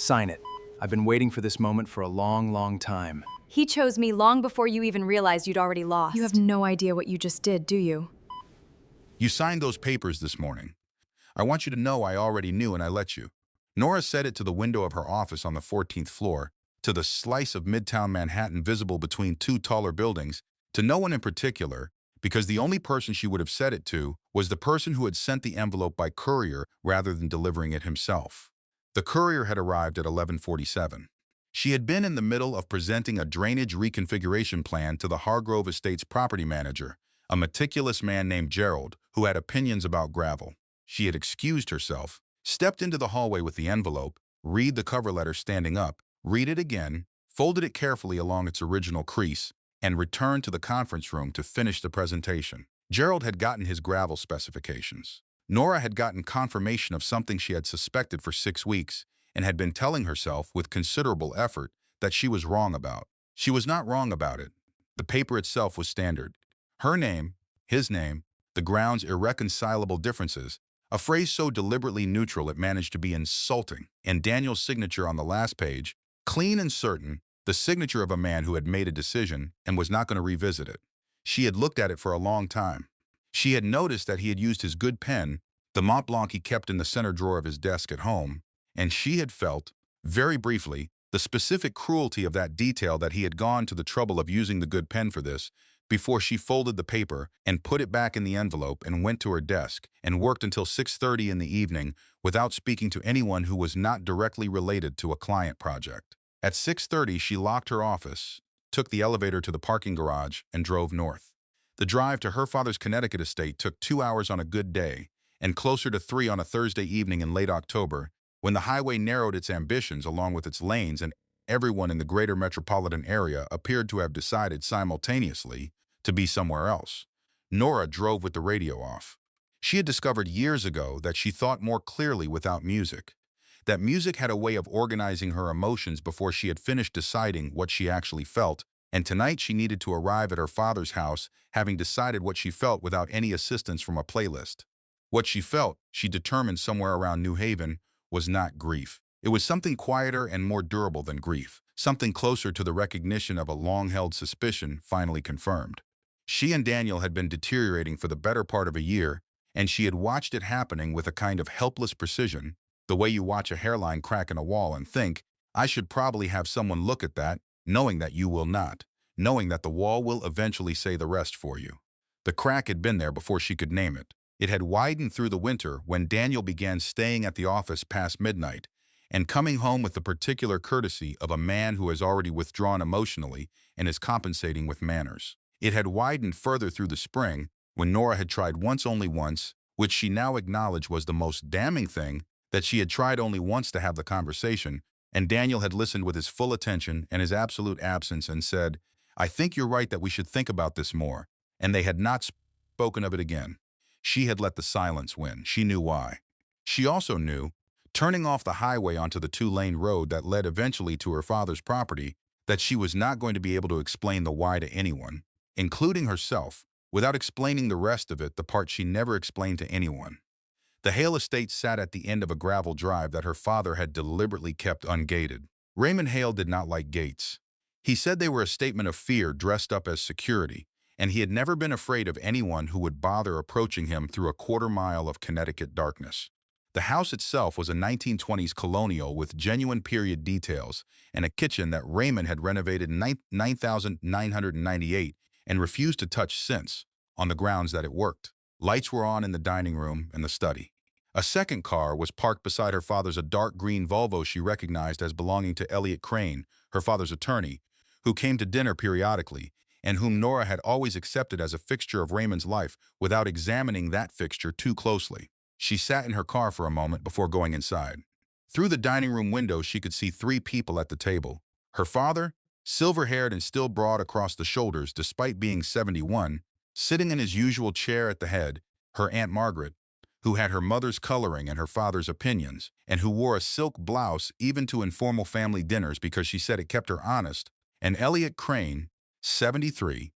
Sign it. I've been waiting for this moment for a long, long time. He chose me long before you even realized you'd already lost. You have no idea what you just did, do you? You signed those papers this morning. I want you to know I already knew and I let you. Nora said it to the window of her office on the 14th floor, to the slice of Midtown Manhattan visible between two taller buildings, to no one in particular, because the only person she would have said it to was the person who had sent the envelope by courier rather than delivering it himself. The courier had arrived at 11:47. She had been in the middle of presenting a drainage reconfiguration plan to the Hargrove Estates property manager, a meticulous man named Gerald, who had opinions about gravel. She had excused herself, stepped into the hallway with the envelope, read the cover letter standing up, read it again, folded it carefully along its original crease, and returned to the conference room to finish the presentation. Gerald had gotten his gravel specifications. Nora had gotten confirmation of something she had suspected for 6 weeks and had been telling herself with considerable effort that she was wrong about. She was not wrong about it. The paper itself was standard. Her name, his name, the ground's irreconcilable differences, a phrase so deliberately neutral it managed to be insulting, and Daniel's signature on the last page, clean and certain, the signature of a man who had made a decision and was not going to revisit it. She had looked at it for a long time. She had noticed that he had used his good pen, the Mont Blanc he kept in the center drawer of his desk at home, and she had felt, very briefly, the specific cruelty of that detail that he had gone to the trouble of using the good pen for this, before she folded the paper and put it back in the envelope and went to her desk and worked until 6:30 in the evening without speaking to anyone who was not directly related to a client project. At 6:30, she locked her office, took the elevator to the parking garage, and drove north. The drive to her father's Connecticut estate took 2 hours on a good day, and closer to 3 on a Thursday evening in late October, when the highway narrowed its ambitions along with its lanes and everyone in the greater metropolitan area appeared to have decided simultaneously to be somewhere else. Nora drove with the radio off. She had discovered years ago that she thought more clearly without music, that music had a way of organizing her emotions before she had finished deciding what she actually felt, and tonight she needed to arrive at her father's house having decided what she felt without any assistance from a playlist. What she felt, she determined somewhere around New Haven, was not grief. It was something quieter and more durable than grief, something closer to the recognition of a long-held suspicion finally confirmed. She and Daniel had been deteriorating for the better part of a year, and she had watched it happening with a kind of helpless precision, the way you watch a hairline crack in a wall and think, I should probably have someone look at that, knowing that you will not, knowing that the wall will eventually say the rest for you. The crack had been there before she could name it. It had widened through the winter when Daniel began staying at the office past midnight and coming home with the particular courtesy of a man who has already withdrawn emotionally and is compensating with manners. It had widened further through the spring when Nora had tried only once, which she now acknowledged was the most damning thing, that she had tried only once to have the conversation, and Daniel had listened with his full attention and his absolute absence and said, I think you're right that we should think about this more, and they had not spoken of it again. She had let the silence win. She knew why. She also knew, turning off the highway onto the 2-lane road that led eventually to her father's property, that she was not going to be able to explain the why to anyone, including herself, without explaining the rest of it, the part she never explained to anyone. The Hale estate sat at the end of a gravel drive that her father had deliberately kept ungated. Raymond Hale did not like gates. He said they were a statement of fear dressed up as security, and he had never been afraid of anyone who would bother approaching him through a quarter-mile of Connecticut darkness. The house itself was a 1920s colonial with genuine period details and a kitchen that Raymond had renovated in 9,998 and refused to touch since, on the grounds that it worked. Lights were on in the dining room and the study. A second car was parked beside her father's, a dark green Volvo she recognized as belonging to Elliot Crane, her father's attorney, who came to dinner periodically, and whom Nora had always accepted as a fixture of Raymond's life without examining that fixture too closely. She sat in her car for a moment before going inside. Through the dining room window, she could see 3 people at the table. Her father, silver-haired and still broad across the shoulders despite being 71, sitting in his usual chair at the head, her Aunt Margaret, who had her mother's coloring and her father's opinions, and who wore a silk blouse even to informal family dinners because she said it kept her honest, and Elliot Crane, 73,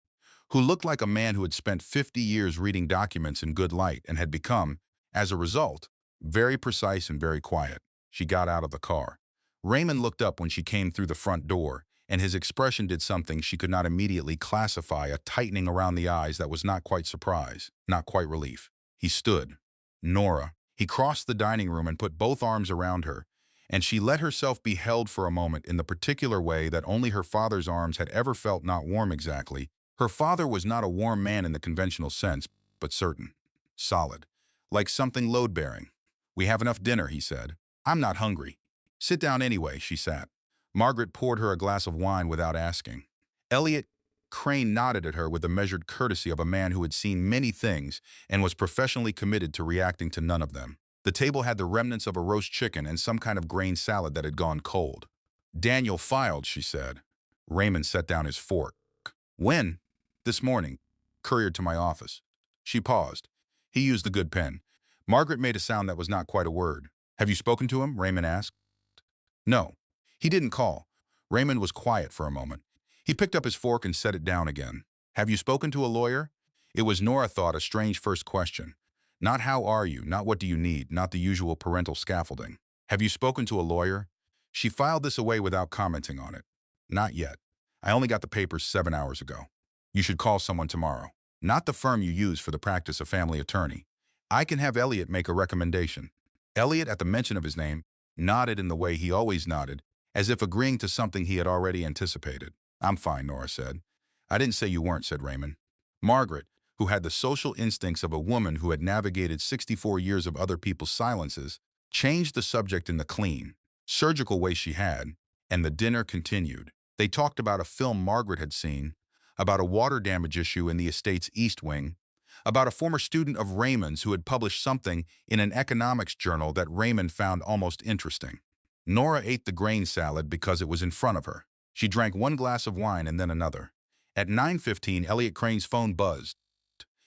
who looked like a man who had spent 50 years reading documents in good light and had become, as a result, very precise and very quiet. She got out of the car. Raymond looked up when she came through the front door, and his expression did something she could not immediately classify, a tightening around the eyes that was not quite surprise, not quite relief. He stood. Nora. He crossed the dining room and put both arms around her, and she let herself be held for a moment in the particular way that only her father's arms had ever felt, not warm exactly. Her father was not a warm man in the conventional sense, but certain. Solid. Like something load-bearing. "We have enough dinner," he said. "I'm not hungry." "Sit down anyway," she sat. Margaret poured her a glass of wine without asking. Elliot Crane nodded at her with the measured courtesy of a man who had seen many things and was professionally committed to reacting to none of them. The table had the remnants of a roast chicken and some kind of grain salad that had gone cold. "Daniel filed," she said. Raymond set down his fork. "When?" "This morning. Couriered to my office." She paused. He used the good pen. Margaret made a sound that was not quite a word. "Have you spoken to him?" Raymond asked. "No. He didn't call." Raymond was quiet for a moment. He picked up his fork and set it down again. "Have you spoken to a lawyer?" It was, Nora thought, a strange first question. Not "how are you," not "what do you need," not the usual parental scaffolding. "Have you spoken to a lawyer?" She filed this away without commenting on it. "Not yet. I only got the papers 7 hours ago." "You should call someone tomorrow. Not the firm you use for the practice of family attorney. I can have Elliot make a recommendation." Elliot, at the mention of his name, nodded in the way he always nodded, as if agreeing to something he had already anticipated. "I'm fine," Nora said. "I didn't say you weren't," said Raymond. Margaret, who had the social instincts of a woman who had navigated 64 years of other people's silences, changed the subject in the clean, surgical way she had, and the dinner continued. They talked about a film Margaret had seen, about a water damage issue in the estate's East Wing, about a former student of Raymond's who had published something in an economics journal that Raymond found almost interesting. Nora ate the grain salad because it was in front of her. She drank one glass of wine and then another. At 9:15, Elliot Crane's phone buzzed.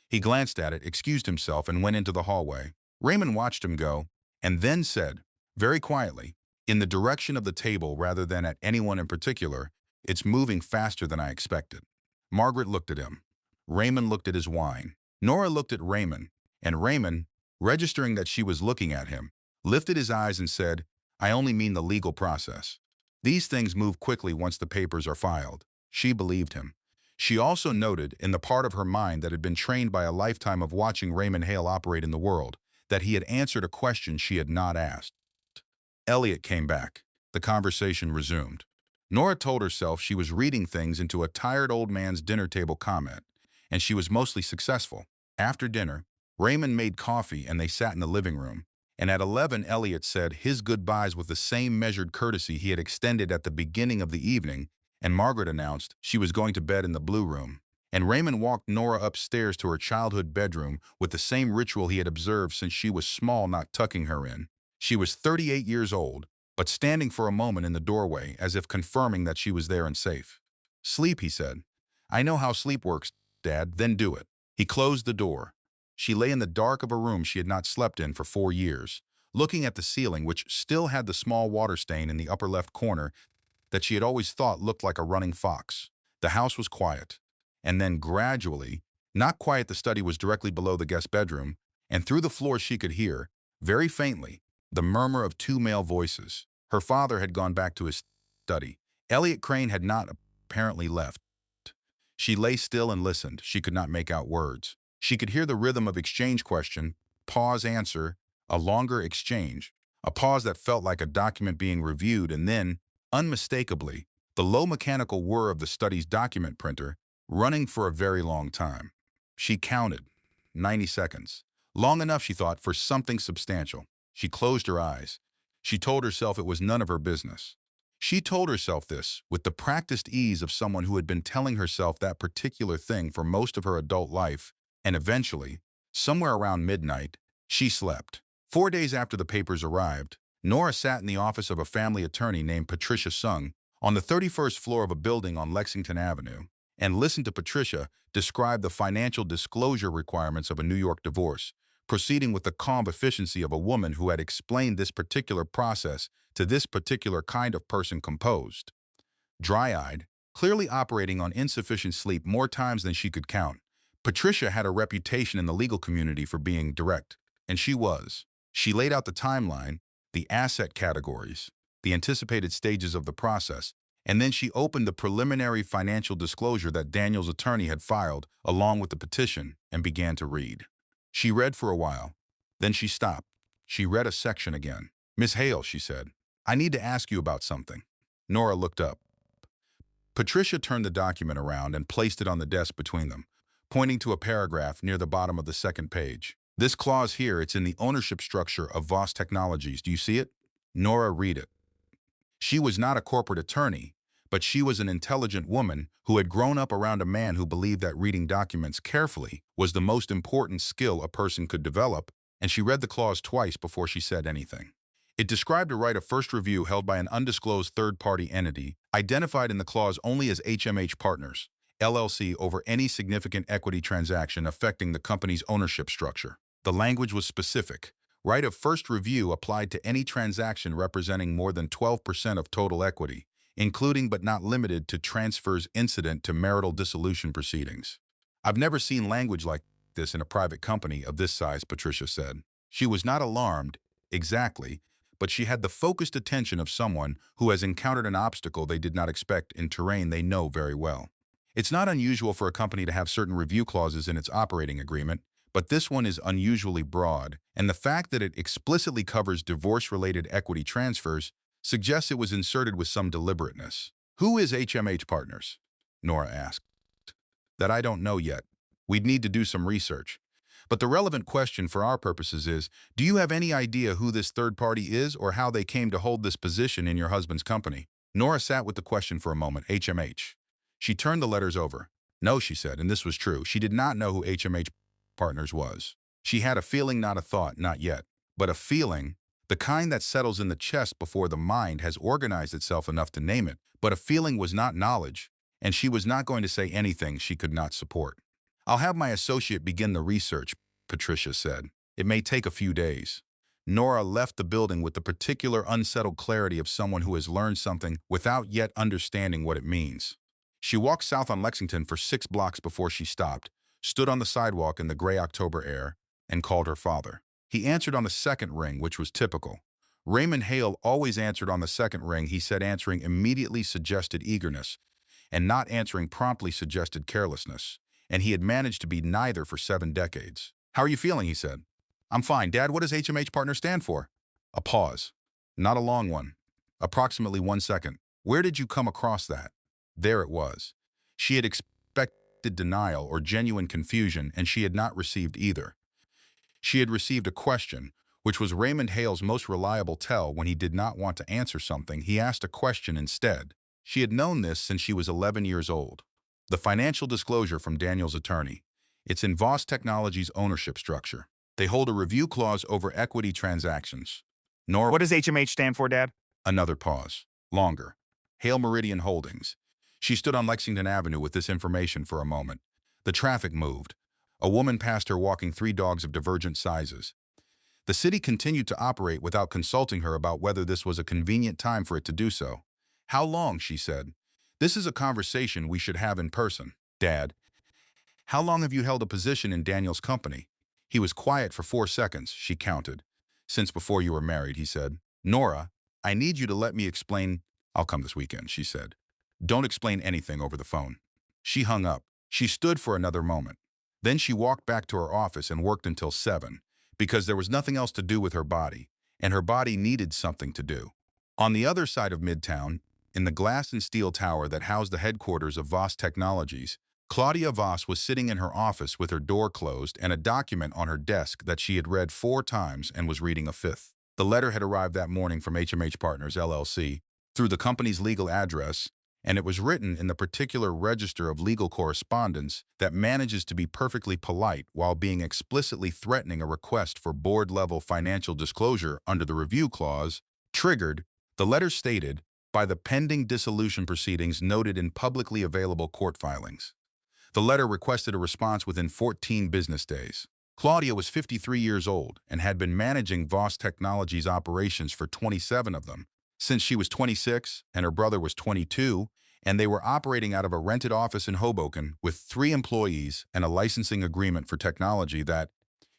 He glanced at it, excused himself, and went into the hallway. Raymond watched him go, and then said, very quietly, in the direction of the table rather than at anyone in particular, "It's moving faster than I expected." Margaret looked at him. Raymond looked at his wine. Nora looked at Raymond, and Raymond, registering that she was looking at him, lifted his eyes and said, "I only mean the legal process. These things move quickly once the papers are filed." She believed him. She also noted, in the part of her mind that had been trained by a lifetime of watching Raymond Hale operate in the world, that he had answered a question she had not asked. Elliot came back. The conversation resumed. Nora told herself she was reading things into a tired old man's dinner table comment, and she was mostly successful. After dinner, Raymond made coffee and they sat in the living room, and at 11 Elliot said his goodbyes with the same measured courtesy he had extended at the beginning of the evening, and Margaret announced she was going to bed in the blue room, and Raymond walked Nora upstairs to her childhood bedroom with the same ritual he had observed since she was small, not tucking her in. She was 38 years old, but standing for a moment in the doorway as if confirming that she was there and safe. "Sleep," he said. "I know how sleep works, Dad, then do it." He closed the door. She lay in the dark of a room she had not slept in for 4 years, looking at the ceiling, which still had the small water stain in the upper left corner that she had always thought looked like a running fox. The house was quiet. And then gradually, not quiet, the study was directly below the guest bedroom, and through the floor she could hear, very faintly, the murmur of 2 male voices. Her father had gone back to his study. Elliot Crane had not apparently left. She lay still and listened. She could not make out words. She could hear the rhythm of exchange, question, pause, answer, a longer exchange, a pause that felt like a document being reviewed, and then, unmistakably, the low mechanical whir of the study's document printer, running for a very long time. She counted. 90 seconds. Long enough, she thought, for something substantial. She closed her eyes. She told herself it was none of her business. She told herself this with the practiced ease of someone who had been telling herself that particular thing for most of her adult life, and eventually, somewhere around midnight, she slept. 4 days after the papers arrived, Nora sat in the office of a family attorney named Patricia Sung on the 31st floor of a building on Lexington Avenue, and listened to Patricia describe the financial disclosure requirements of a New York divorce, proceeding with the calm efficiency of a woman who had explained this particular process to this particular kind of person, composed. Dry-eyed, clearly operating on insufficient sleep more times than she could count, Patricia had a reputation in the legal community for being direct, and she was. She laid out the timeline, the asset categories, the anticipated stages of the process, and then she opened the preliminary financial disclosure that Daniel's attorney had filed along with the petition and began to read. She read for a while. Then she stopped. She read a section again. "Miss Hale," she said, "I need to ask you about something." Nora looked up. Patricia turned the document around and placed it on the desk between them, pointing to a paragraph near the bottom of the second page. "This clause here, it's in the ownership structure of Voss Technologies. Do you see it?" Nora read it. She was not a corporate attorney, but she was an intelligent woman who had grown up around a man who believed that reading documents carefully was the most important skill a person could develop, and she read the clause twice before she said anything. It described a right of first review held by an undisclosed third-party entity, identified in the clause only as HMH Partners, LLC, over any significant equity transaction affecting the company's ownership structure. The language was specific. Right of first review applied to any transaction representing more than 12% of total equity, including but not limited to transfers incident to marital dissolution proceedings. "I've never seen language like this in a private company of this size," Patricia said. She was not alarmed, exactly, but she had the focused attention of someone who has encountered an obstacle they did not expect in terrain they know very well. "It's not unusual for a company to have certain review clauses in its operating agreement, but this one is unusually broad, and the fact that it explicitly covers divorce-related equity transfers suggests it was inserted with some deliberateness." "Who is HMH Partners?" Nora asked. "That I don't know yet. We'd need to do some research. But the relevant question for our purposes is, do you have any idea who this third party is or how they came to hold this position in your husband's company?" Nora sat with the question for a moment. HMH. She turned the letters over. "No," she said, and this was true. She did not know who HMH Partners was. She had a feeling, not a thought, not yet, but a feeling, the kind that settles in the chest before the mind has organized itself enough to name it. But a feeling was not knowledge, and she was not going to say anything she could not support. "I'll have my associate begin the research," Patricia said. "It may take a few days." Nora left the building with the particular unsettled clarity of someone who has learned something without yet understanding what it means. She walked south on Lexington for 6 blocks before she stopped, stood on the sidewalk in the gray October air, and called her father. He answered on the second ring, which was typical. Raymond Hale always answered on the second ring. He said answering immediately suggested eagerness, and not answering promptly suggested carelessness, and he had managed to be neither for 7 decades. "How are you feeling?" he said. "I'm fine. Dad, what does HMH Partners stand for?" A pause. Not a long one. Approximately 1 second. "Where did you come across that?" There it was. She had expected denial or genuine confusion, and she had not received either. She had received a question, which was Raymond Hale's most reliable tell. When he did not want to answer something, he asked a question instead. She had known this since she was 11 years old. The financial disclosure from Daniel's attorney. It's in Voss Technologies' ownership structure. They hold a review clause over equity transactions. Nor What does HMH stand for, Dad? Another pause. Longer. Hale Meridian Holdings. She stood on Lexington Avenue with this information for a moment. The traffic moved. A woman passed her walking 3 dogs of divergent sizes. The city continued to operate without consulting her about whether this was a convenient time for it to do so. "How long?" she said. "This is a conversation we should have in person." "Dad, how long have you held a position in Daniel's company?" He was quiet for 4 seconds, she counted. "Since before you were married," he said. "Nora, I need you to let me explain." "I'll come this weekend," she said. "Don't explain anything over the phone." She hung up. She stood for another moment. Then she walked back to her office and worked until 7, because there was nothing else to do with her body, and her body needed something to do. On the other side of Midtown, in the glass and steel tower that housed the headquarters of Voss Technologies, Claudia Voss was sitting in her office with her door closed and a document on her desk that she had read 4 times and was reading a 5th. The letter had arrived that morning from HMH Partners, LLC, through the company's legal address, and it was written in the particular register of legal correspondence that manages to be perfectly polite while being explicitly threatening a request for board-level financial disclosure under the review clause. Triggered, the letter stated, by the pending dissolution proceedings noted in publicly available court filings. The letter requested a response within 14 business days. Claudia was 53 years old and had been managing Voss Technologies operations for 27 of them, since she was 26 and her brother was 22, and they were operating out of a rented office in Hoboken with 3 employees and a licensing agreement for technology that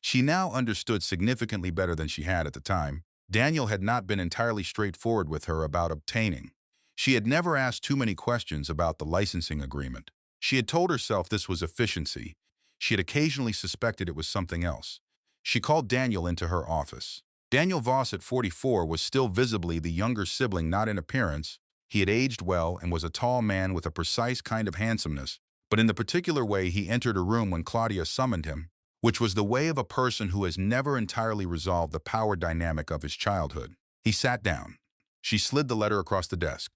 she now understood significantly better than she had at the time. Daniel had not been entirely straightforward with her about obtaining. She had never asked too many questions about the licensing agreement. She had told herself this was efficiency. She had occasionally suspected it was something else. She called Daniel into her office. Daniel Voss at 44 was still visibly the younger sibling, not in appearance. He had aged well and was a tall man with a precise kind of handsomeness, but in the particular way he entered a room when Claudia summoned him, which was the way of a person who has never entirely resolved the power dynamic of his childhood. He sat down. She slid the letter across the desk.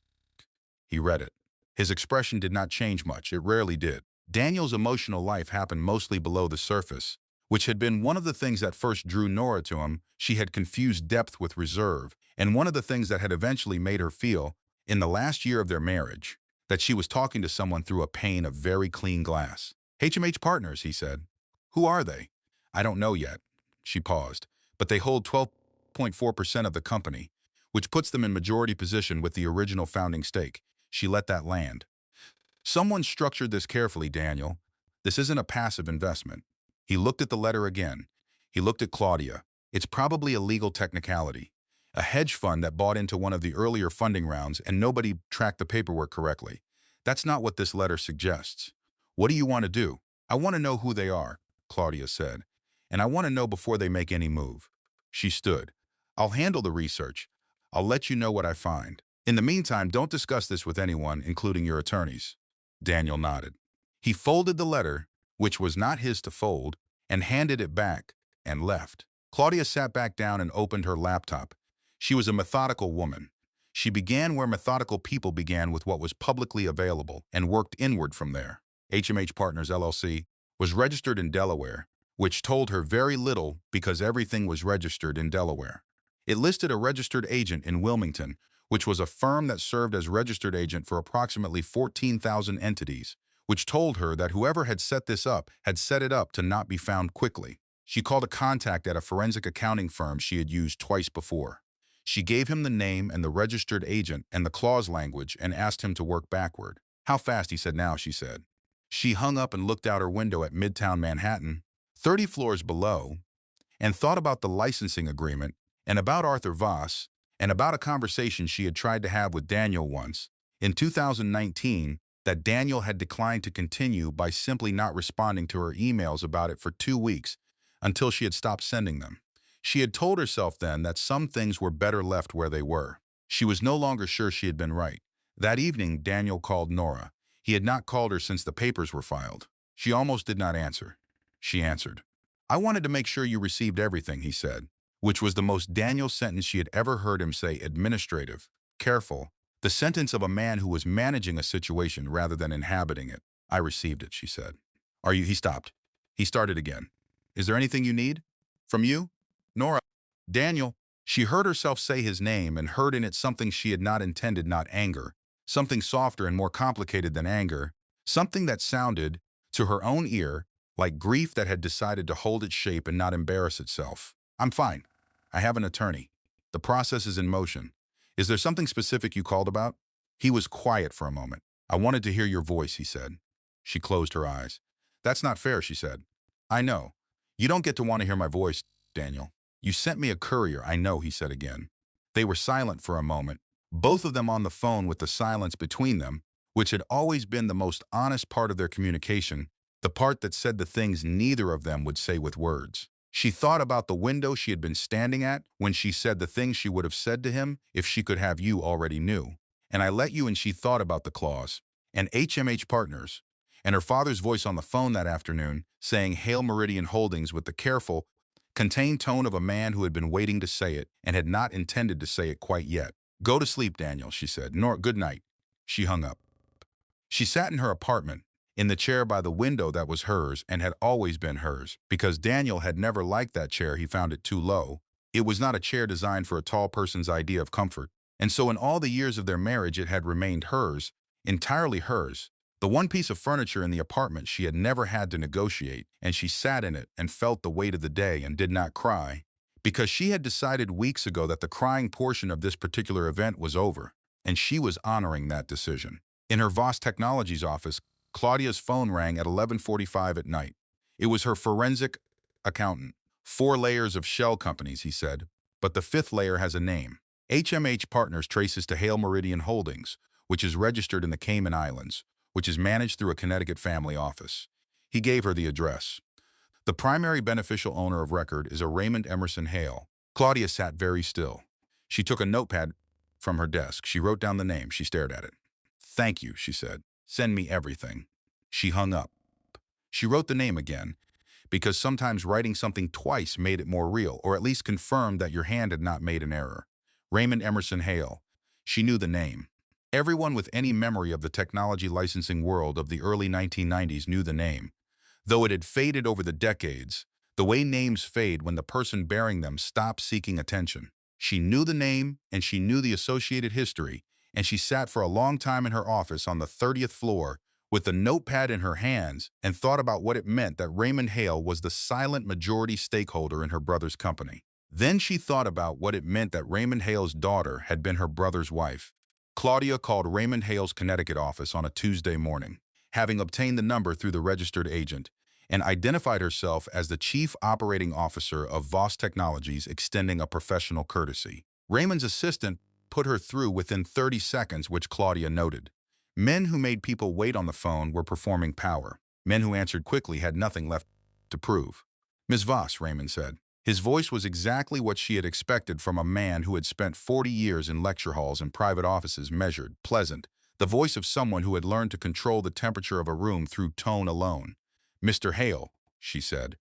He read it. His expression did not change much. It rarely did. Daniel's emotional life happened mostly below the surface, which had been one of the things that first drew Nora to him. She had confused depth with reserve, and one of the things that had eventually made her feel, in the last year of their marriage, that she was talking to someone through a pane of very clean glass. HMH Partners, he said. Who are they? I don't know yet. She paused. But they hold 12.4% of the company, which puts them in majority position with the original founding stake. She let that land. Someone structured this carefully, Daniel. This isn't a passive investment. He looked at the letter again. He looked at Claudia. It's probably a legal technicality. A hedge fund that bought into one of the earlier funding rounds and nobody tracked the paperwork correctly. That's not what this letter suggests. What do you want to do? I want to know who they are, Claudia said. And I want to know before they make any move. She stood. I'll handle the research. I'll let you know what I find. In the meantime, don't discuss this with anyone, including your attorneys. Daniel nodded. He folded the letter, which was not his to fold, and handed it back and left. Claudia sat back down and opened her laptop. She was a methodical woman. She began where methodical people began, with what was publicly available, and worked inward from there. HMH Partners LLC was registered in Delaware, which told her very little because everything was registered in Delaware. It listed a registered agent in Wilmington, which was a firm that served as registered agent for approximately 14,000 entities, which told her that whoever had set this up had set it up to not be found quickly. She called a contact at a forensic accounting firm she had used twice before. She gave him the name and the registered agent and the clause language and asked him to work backward. How fast, he said. Now, she said. She hung up and looked out her window at Midtown Manhattan, 30 floors below, and thought about the licensing agreement and about Arthur Voss and about a conversation she had tried to have with Daniel once, in 2019, that Daniel had declined to continue by simply not responding to her emails about it for 2 weeks until she had stopped sending them. She had told herself then that some things were better left where they were. She was no longer sure she had been right. That evening, Daniel called Nora. He had not called her since the papers were filed. She almost did not answer. She answered. I wanted to make sure you received everything, he said, which was the most Daniel sentence she had ever heard him say. Administrative, careful, the sentence of a man who was managing a situation rather than inhabiting it. I received it, she said. Are you? He stopped. He started again. Is there anything you need? From you? Nora. Daniel. She heard herself say his name and heard in it something she had not intended, not anger, something softer and more complicated than anger, something that sounded, to her own ear, like grief that had decided to hold its shape and not embarrass itself. I'm fine. I have an attorney. The process is in motion. Is there something specific you called about? He was quiet for a moment. I wanted to hear your voice, he said. She closed her eyes. That's not fair, she said. I know. You don't get to want to hear my voice, Daniel. You sent me a courier, I know, he said again. They were silent for a moment, both of them on the phone with the silence between them, which had always been the most honest part of their communication, the part that said the things neither of them would say with words. She thought about the window she had been standing at when she said the things she would have said to him if she could have. You already knew. And I let you. And she thought about the clause and HMH Partners and her father's voice on the phone that afternoon saying Hail Meridian Holdings with the careful, contained tone of a man who had been waiting to say it and had not intended to say it quite yet. Go to sleep, Daniel, she said. Nor good night. She hung up. She sat in her apartment, in the chair by the window that was hers and had always been hers, because Daniel had never liked that chair. He found it too low. It was not a chair designed for a tall person's idea of comfort. And so in all the years of their marriage it had remained hers, entirely hers, the one piece of furniture in the apartment she had never had to negotiate, and she sat in it and felt the weight of the day and did not cry, because she had decided weeks ago that the crying portion of this particular event was over, and she was honoring that decision. In her Voss Technologies office, Claudia's phone rang at 11:45 at night. It was her forensic accountant. 4 layers of shell companies, he said. but the fifth layer has a name. HMH Partners traces to Hale Meridian Holdings, which is registered in the Cayman Islands, which is managed through a Connecticut family office. He gave her the address. The primary beneficial owner of record is a Raymond Emerson Hale. Claudia sat very still. She took a notepad from her desk. She wrote down the name. She stared at it. "Thank you," she said. "Send me everything." She hung up. She wrote the name again, because sometimes writing something twice made it more real, or at least confirmed that your hand had not made an error. Raymond Emerson Hale. She knew the name. Everyone with any memory of the technology licensing world of the early 1990s knew the name. Though it had faded over the decades, the way names fade when the person bearing them stops seeking attention. She knew the name, and she knew the associated history, and she sat for a long time in her office on the 30th floor with the notepad in her hands and thought about what it meant that Raymond Hale was the silent majority stakeholder in her brother's company. Then she thought about what it meant that Raymond Hale's daughter had been her brother's wife. Claudia called Raymond Hale's Connecticut office on a Tuesday morning, having obtained the number through the registered agent, and identified herself as the Chief Operating Officer of Voss Technologies, extending a professional courtesy. Raymond's assistant put her through within 30 seconds, which Claudia noted. Men who made people wait on the phone were performing power. Men who answered quickly had nothing left to prove. "Ms. Voss," Raymond said. His voice was exactly what she had expected from a man who had spent 40 years in lecture halls and private offices, measured, pleasant, the voice of someone who had learned to control the temperature of a room through tone alone. "Mr. Hale," she said,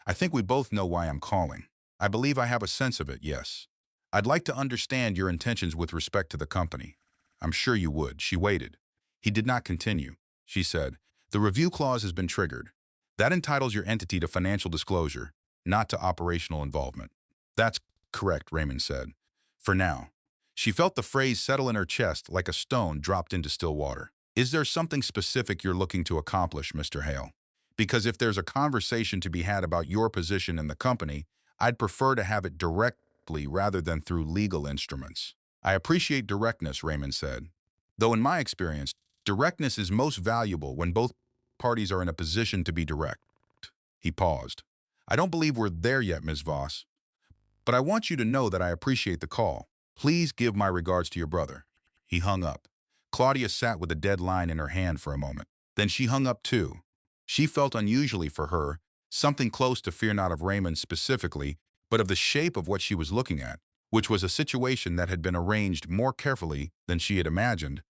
"I think we both know why I'm calling. I believe I have a sense of it, yes. I'd like to understand your intentions with respect to the company." "I'm sure you would." She waited. He did not continue. She said, "The review clause has been triggered. That entitles your entity to financial disclosure, not to operational involvement." "That's correct," Raymond said. "For now." She felt the phrase settle in her chest like a stone dropped into still water. "Is there something specific you're looking to accomplish, Mr. Hale? Because if there's a conversation to be had about your position in the company, I'd prefer to have it directly rather than through legal instruments." "I appreciate directness," Raymond said. "Though in my experience, directness is most valuable when both parties are in a position to be direct." He paused. "I don't believe we're there yet, Ms. Voss, but I want you to know that I appreciate the call. Please give my regards to your brother." He hung up. Claudia sat with a dead line in her hand for a moment. Then she hung up too. She felt unusually for her, something close to fear, not of Raymond specifically, but of the shape of what she was looking at, which was a situation that had been arranged more carefully than she had imagined,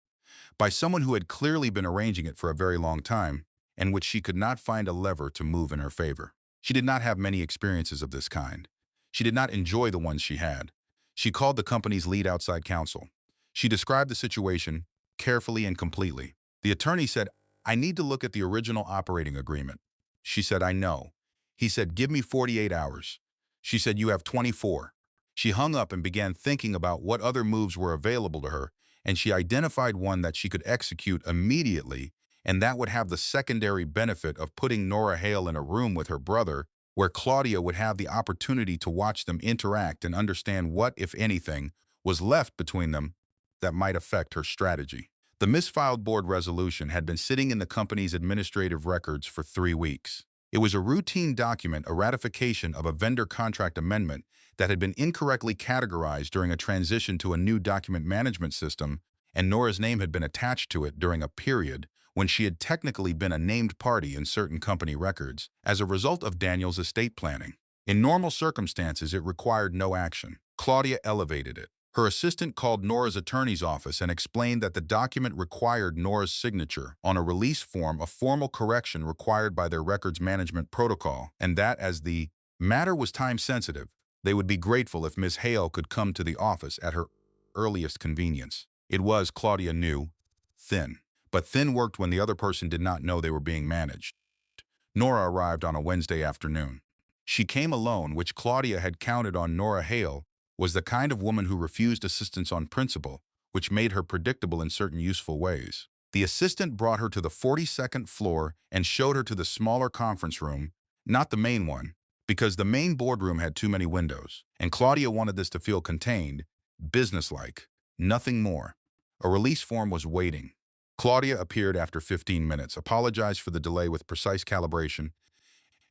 by someone who had clearly been arranging it for a very long time, and which she could not find a lever to move in her favor. She did not have many experiences of this kind. She did not enjoy the ones she had. She called the company's lead outside counsel. She described the situation carefully and completely. The attorney said, "I need to look at the original operating agreement." She said, "I know." He said, "Give me 48 hours. She said, "You have 24. She hung up and began thinking about what other moves were available to her, and she identified one that she could execute immediately, and that would have the secondary benefit of putting Nora Hale in a room with her brother, where Claudia would have the opportunity to watch them interact and understand what, if anything, was left between them that might affect her strategy. The misfiled board resolution had been sitting in the company's administrative records for 3 weeks. It was a routine document, a ratification of a vendor contract amendment that had been incorrectly categorized during a transition to a new document management system, and Nora's name had been attached to it during a period when she had technically been a named party in certain company records as a result of Daniel's estate planning. In normal circumstances, it required no action. Claudia elevated it. Her assistant called Nora's attorney's office and explained that the document required Nora's signature on a release form, a formal correction required by their records management protocol, and that as the matter was time-sensitive, they would be grateful if Ms. Hale could come to the office at her earliest convenience. It was, Claudia knew, thin. But thin worked when the other person did not know they were being managed. Nora arrived on a Wednesday afternoon. She came alone, which Claudia had counted on. Nora Hale was the kind of woman who refused assistance on principle, which made her predictable in certain useful ways. The assistant brought her to the 42nd floor and showed her to the smaller conference room, not the main one, because the main boardroom had too many windows, and Claudia wanted this to feel contained, businesslike, nothing more. A release form was waiting. Claudia appeared after 15 minutes, apologized for the delay with precise calibration,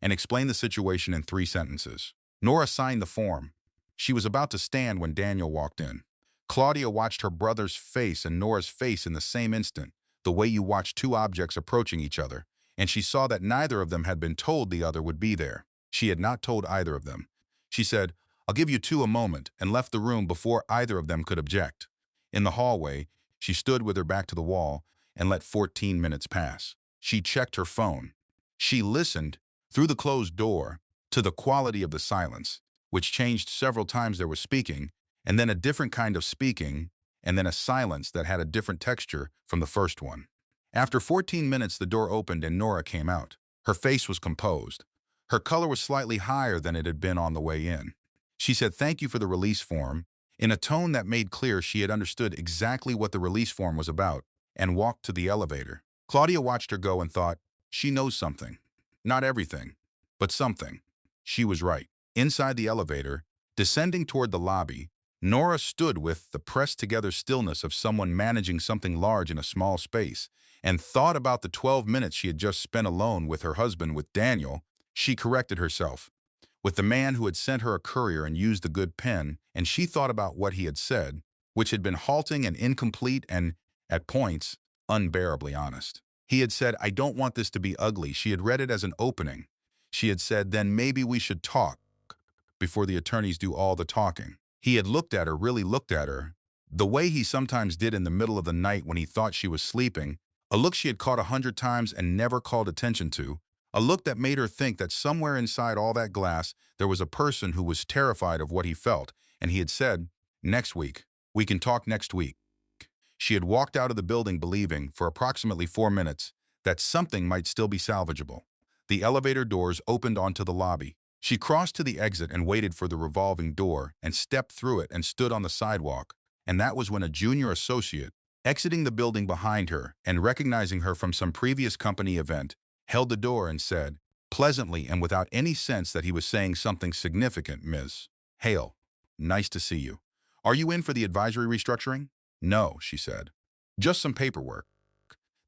and explained the situation in 3 sentences. Nora signed the form. She was about to stand when Daniel walked in. Claudia watched her brother's face and Nora's face in the same instant, the way you watch two objects approaching each other, and she saw that neither of them had been told the other would be there. She had not told either of them. She said, "I'll give you two a moment," and left the room before either of them could object. In the hallway, she stood with her back to the wall and let 14 minutes pass. She checked her phone. She listened, through the closed door, to the quality of the silence, which changed several times there was speaking, and then a different kind of speaking, and then a silence that had a different texture from the first one. After 14 minutes, the door opened and Nora came out. Her face was composed. Her color was slightly higher than it had been on the way in. She said thank you for the release form, in a tone that made clear she had understood exactly what the release form was about, and walked to the elevator. Claudia watched her go and thought, she knows something. Not everything, but something. She was right. Inside the elevator, descending toward the lobby, Nora stood with the pressed-together stillness of someone managing something large in a small space, and thought about the 12 minutes she had just spent alone with her husband, with Daniel. She corrected herself. With the man who had sent her a courier and used the good pen, and she thought about what he had said, which had been halting and incomplete and, at points, unbearably honest. He had said, "I don't want this to be ugly." She had read it as an opening. She had said, "Then maybe we should talk before the attorneys do all the talking." He had looked at her, really looked at her, the way he sometimes did in the middle of the night when he thought she was sleeping, a look she had caught 100 times and never called attention to, a look that made her think that somewhere inside all that glass there was a person who was terrified of what he felt, and he had said, "Next week. We can talk next week." She had walked out of the building believing, for approximately 4 minutes, that something might still be salvageable. The elevator doors opened onto the lobby. She crossed to the exit and waited for the revolving door and stepped through it and stood on the sidewalk, and that was when a junior associate, exiting the building behind her and recognizing her from some previous company event, held the door and said, pleasantly and without any sense that he was saying something significant, "Ms. Hale, nice to see you. Are you in for the advisory restructuring?" "No," she said. "Just some paperwork."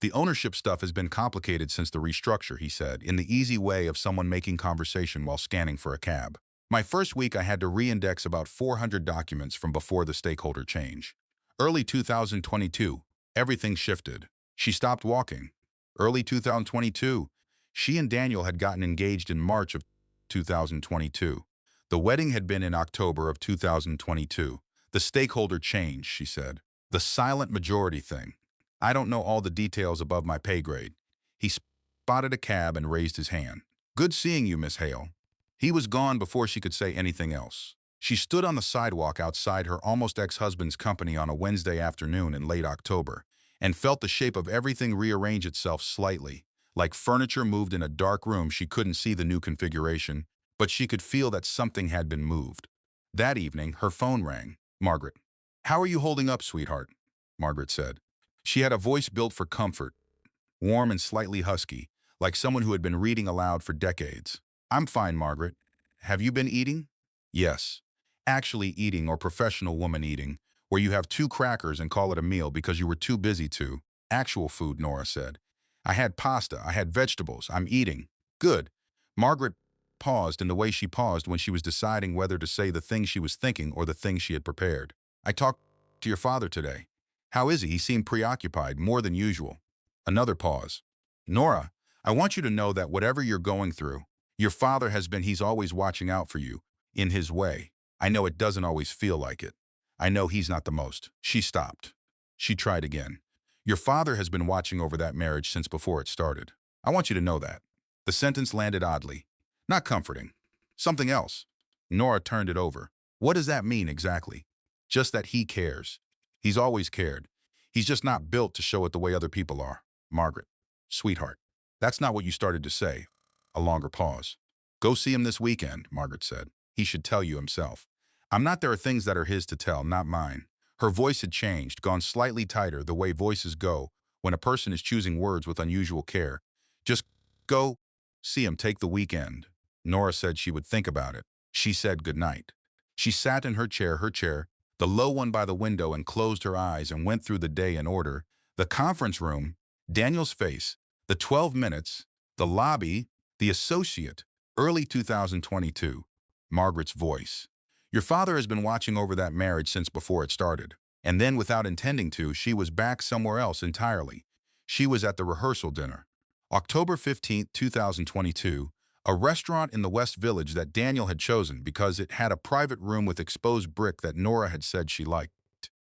"The ownership stuff has been complicated since the restructure," he said, in the easy way of someone making conversation while scanning for a cab. "My first week I had to re-index about 400 documents from before the stakeholder change. Early 2022, everything shifted. She stopped walking. Early 2022, she and Daniel had gotten engaged in March of 2022. The wedding had been in October of 2022. The stakeholder change," she said. "The silent majority thing. I don't know all the details above my pay grade." He spotted a cab and raised his hand. "Good seeing you, Miss Hale." He was gone before she could say anything else. She stood on the sidewalk outside her almost ex-husband's company on a Wednesday afternoon in late October, and felt the shape of everything rearrange itself slightly. Like furniture moved in a dark room, she couldn't see the new configuration, but she could feel that something had been moved. That evening, her phone rang. "Margaret." "How are you holding up, sweetheart?" Margaret said. She had a voice built for comfort, warm and slightly husky, like someone who had been reading aloud for decades. "I'm fine, Margaret. Have you been eating?" "Yes. Actually eating, or professional woman eating, where you have 2 crackers and call it a meal because you were too busy to." "Actual food," Nora said. "I had pasta. I had vegetables. I'm eating." "Good." Margaret paused in the way she paused when she was deciding whether to say the thing she was thinking or the thing she had prepared. "I talked to your father today." "How is he?" "He seemed preoccupied, more than usual." Another pause. "Nora, I want you to know that whatever you're going through, your father has been. He's always watching out for you, in his way. I know it doesn't always feel like it. I know he's not the most." She stopped. She tried again. "Your father has been watching over that marriage since before it started. I want you to know that." The sentence landed oddly. Not comforting. Something else. Nora turned it over. "What does that mean exactly?" "Just that he cares. He's always cared. He's just not built to show it the way other people are." "Margaret, sweetheart, that's not what you started to say." A longer pause. "Go see him this weekend," Margaret said. "He should tell you himself." "I'm not. There are things that are his to tell, not mine." Her voice had changed, gone slightly tighter, the way voices go when a person is choosing words with unusual care. "Just go see him. Take the weekend." Nora said she would think about it. She said goodnight. She sat in her chair, the low one by the window, and closed her eyes and went through the day in order. The conference room, Daniel's face, the 12 minutes, the lobby, the associate, early 2022, Margaret's voice. Your father has been watching over that marriage since before it started. And then, without intending to, she was back somewhere else entirely. She was at the rehearsal dinner. October 15th, 2022, a restaurant in the West Village that Daniel had chosen because it had a private room with exposed brick that Nora had said she liked.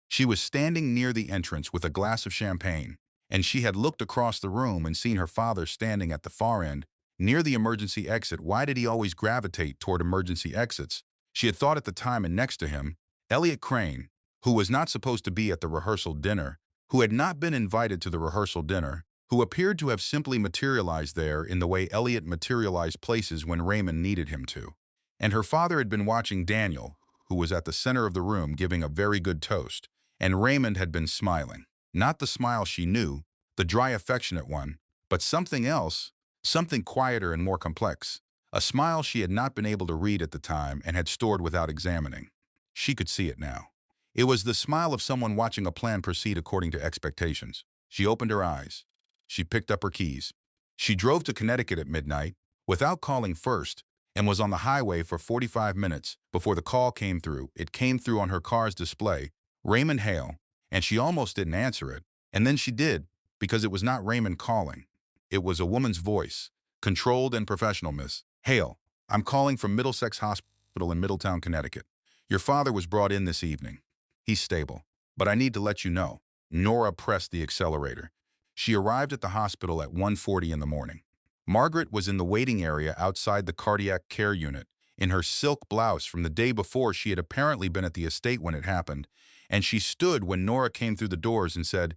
She was standing near the entrance with a glass of champagne, and she had looked across the room and seen her father standing at the far end, near the emergency exit. Why did he always gravitate toward emergency exits? She had thought at the time, and next to him, Elliot Crane, who was not supposed to be at the rehearsal dinner, who had not been invited to the rehearsal dinner, who appeared to have simply materialized there in the way Elliot materialized places when Raymond needed him to. And her father had been watching Daniel, who was at the center of the room giving a very good toast, and Raymond had been smiling. Not the smile she knew, the dry, affectionate one, but something else, something quieter and more complex. A smile she had not been able to read at the time and had stored without examining. She could see it now. It was the smile of someone watching a plan proceed according to expectations. She opened her eyes. She picked up her keys. She drove to Connecticut at midnight, without calling first, and was on the highway for 45 minutes before the call came through. It came through on her car's display, Raymond Hale, and she almost didn't answer it. And then she did, because it was not Raymond calling. It was a woman's voice, controlled and professional. Miss Hale, I'm calling from Middlesex Hospital in Middletown, Connecticut. Your father was brought in this evening. He's stable, but I need to let you know. Nora pressed the accelerator. She arrived at the hospital at 1:40 in the morning. Margaret was in the waiting area outside the cardiac care unit, in her silk blouse from the day before. She had apparently been at the estate when it happened, and she stood when Nora came through the doors and said,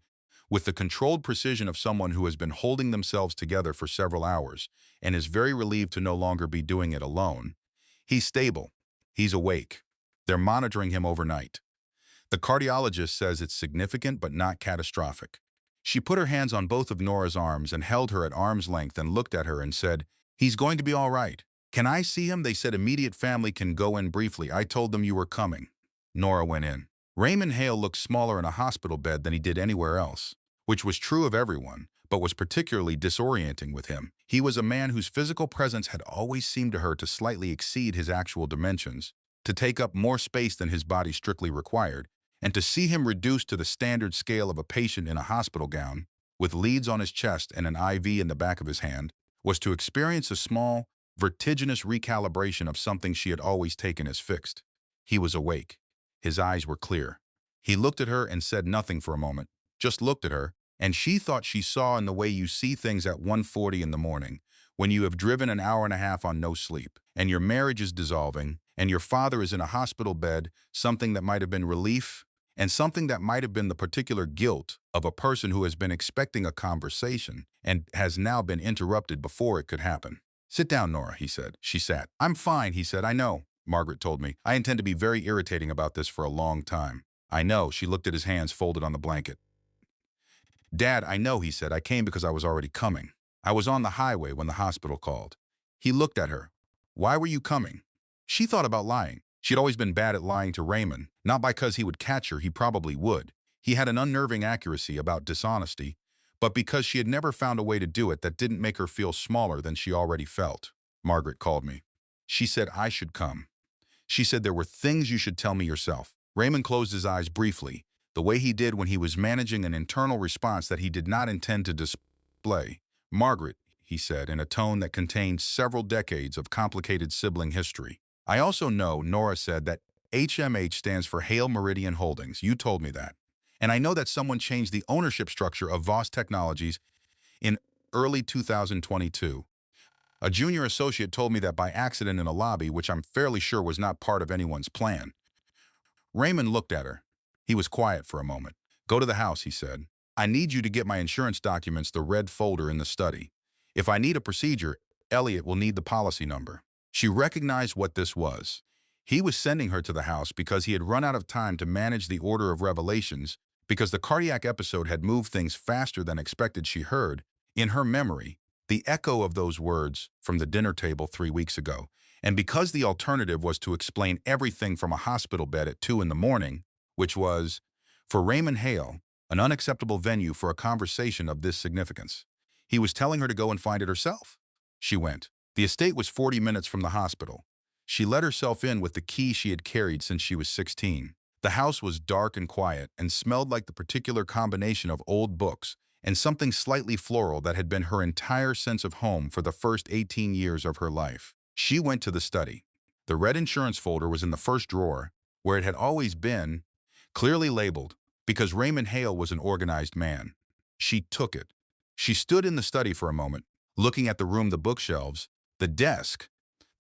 with the controlled precision of someone who has been holding themselves together for several hours and is very relieved to no longer be doing it alone, he's stable. He's awake. They're monitoring him overnight. The cardiologist says it's significant but not catastrophic. She put her hands on both of Nora's arms and held her at arm's length and looked at her and said, he's going to be all right. Can I see him? They said immediate family can go in briefly. I told them you were coming. Nora went in. Raymond Hale looked smaller in a hospital bed than he did anywhere else, which was true of everyone, but was particularly disorienting with him. He was a man whose physical presence had always seemed to her to slightly exceed his actual dimensions, to take up more space than his body strictly required, and to see him reduced to the standard scale of a patient in a hospital gown, with leads on his chest and an IV in the back of his hand, was to experience a small, vertiginous recalibration of something she had always taken as fixed. He was awake. His eyes were clear. He looked at her and said nothing for a moment, just looked at her, and she thought she saw in the way you see things at 1:40 in the morning, when you have driven an hour and a half on no sleep, and your marriage is dissolving, and your father is in a hospital bed, something that might have been relief, and something that might have been the particular guilt of a person who has been expecting a conversation and has now been interrupted before it could happen. Sit down, Nora, he said. She sat. I'm fine, he said. I know, Margaret told me. I intend to be very irritating about this for a long time. I know, she looked at his hands folded on the blanket. Dad, I know, he said. I came because I was already coming. I was on the highway when the hospital called. He looked at her. Why were you coming? She thought about lying. She'd always been bad at lying to Raymond, not because he would catch her, he probably would. He had an unnerving accuracy about dishonesty, but because she had never found a way to do it that didn't make her feel smaller than she already felt. Margaret called me. She said I should come. She said there were things you should tell me yourself. Raymond closed his eyes briefly, the way he did when he was managing an internal response that he did not intend to display. Margaret, he said in a tone that contained several decades of complicated sibling history. I also know, Nora said, that HMH stands for Hale Meridian Holdings. You told me that. And I know that someone changed the ownership structure of Voss Technologies in early 2022. A junior associate told me that by accident in a lobby, which I'm fairly sure was not part of anyone's plan. Raymond looked at her. He was quiet for a moment. Go to the house, he said. I need you to get my insurance documents, the red folder in the study. If I need a procedure, Elliot will need the policy number. She recognized what this was. He was sending her to the house because he had run out of time to manage the order of revelations, because the cardiac episode had moved things faster than expected. She heard, in her memory, the echo of those words from the dinner table 3 weeks ago. And because the alternative was to explain everything from a hospital bed at 2 in the morning, which was, for Raymond Hale, an unacceptable venue for a conversation of this significance. He was telling her to go and find it herself. She went. The estate was 40 minutes from the hospital. She let herself in with the key she had carried since she was 16. The house was dark and quiet and smelled like the particular combination of old books and something slightly floral that had been her entire sense of home for the first 18 years of her life. She went to the study. The red insurance folder was in the first drawer, where it had always been, clearly labeled, because Raymond Hale was an organized man. She took it. She stood in the study for a moment, looking at the room, the bookshelves, the desk,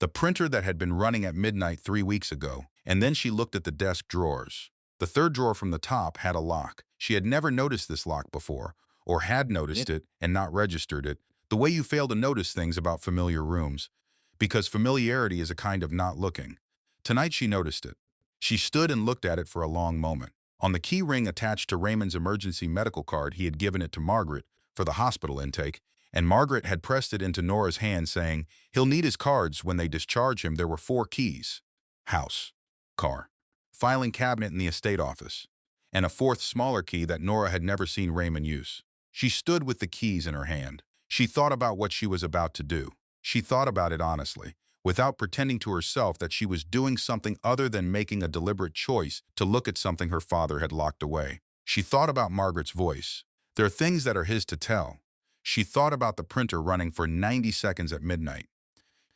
the printer that had been running at midnight 3 weeks ago, and then she looked at the desk drawers. The third drawer from the top had a lock. She had never noticed this lock before, or had noticed it and not registered it, the way you fail to notice things about familiar rooms, because familiarity is a kind of not looking. Tonight she noticed it. She stood and looked at it for a long moment. On the key ring attached to Raymond's emergency medical card, he had given it to Margaret for the hospital intake, and Margaret had pressed it into Nora's hand, saying, "He'll need his cards when they discharge him." There were 4 keys: house, car, filing cabinet in the estate office, and a 4th smaller key that Nora had never seen Raymond use. She stood with the keys in her hand. She thought about what she was about to do. She thought about it honestly, without pretending to herself that she was doing something other than making a deliberate choice to look at something her father had locked away. She thought about Margaret's voice. There are things that are his to tell. She thought about the printer running for 90 seconds at midnight.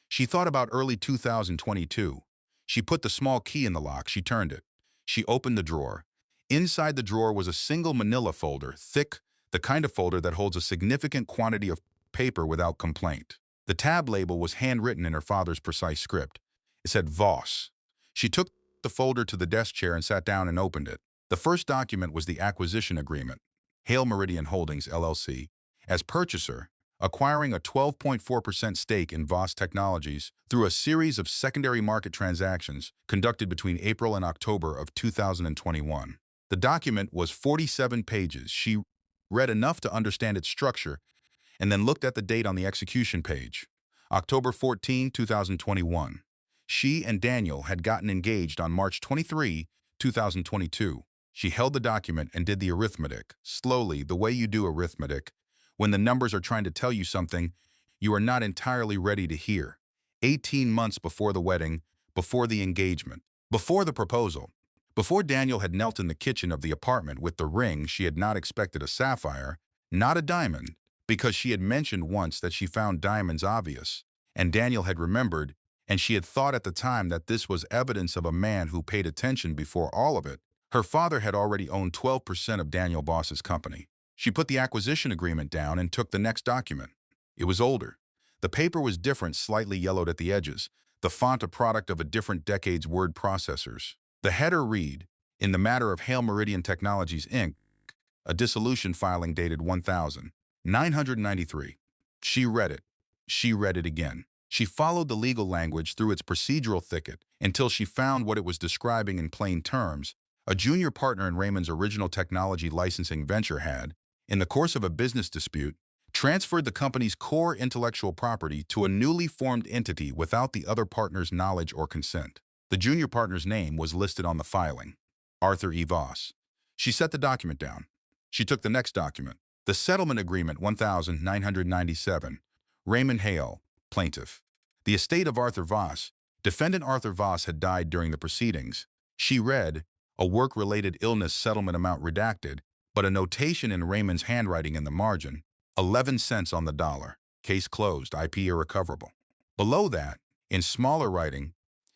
She thought about early 2022. She put the small key in the lock. She turned it. She opened the drawer. Inside the drawer was a single manila folder, thick, the kind of folder that holds a significant quantity of paper without complaint. The tab label was handwritten in her father's precise script. It said Voss. She took the folder to the desk chair and sat down and opened it. The first document was the acquisition agreement. Hale Meridian Holdings, LLC, as purchaser, acquiring a 12.4% stake in Voss Technologies through a series of secondary market transactions conducted between April and October of 2021. The document was 47 pages. She read enough to understand its structure and then looked at the date on the execution page, October 14, 2021. She and Daniel had gotten engaged on March 23, 2022. She held the document and did the arithmetic, slowly, the way you do arithmetic, when the numbers are trying to tell you something you are not entirely ready to hear. 18 months before the wedding, before the engagement, before the proposal, before Daniel had knelt in the kitchen of the apartment with the ring, she had not expected a sapphire, not a diamond, because she had mentioned once that she found diamonds obvious, and Daniel had remembered, and she had thought at the time that this was evidence of a man who paid attention before all of it. Her father had already owned 12% of Daniel Boss's company. She put the acquisition agreement down and took the next document. It was older. The paper was different, slightly yellowed at the edges, the font a product of a different decade's word processors. The header read, "In the matter of Hale Meridian Technologies, Inc., a dissolution filing dated 1993. She read it. She read it again. She followed the legal language through its procedural thicket until she found what it was describing in plain terms. A junior partner in Raymond's original technology licensing venture had, in the course of a business dispute, transferred the company's core intellectual property to a newly formed entity without the other partner's knowledge or consent. The junior partner's name was listed on the filing, Arthur E. Voss. She set the document down. She took the next document, the settlement agreement 1997, Raymond Hale, plaintiff. The estate of Arthur Voss. Defendant Arthur Voss had died during the proceedings. She read, a work-related illness settlement amount redacted, but a notation in Raymond's handwriting in the margin, 11 cents on the dollar. Case closed, IP irrecoverable. Below that, in smaller writing,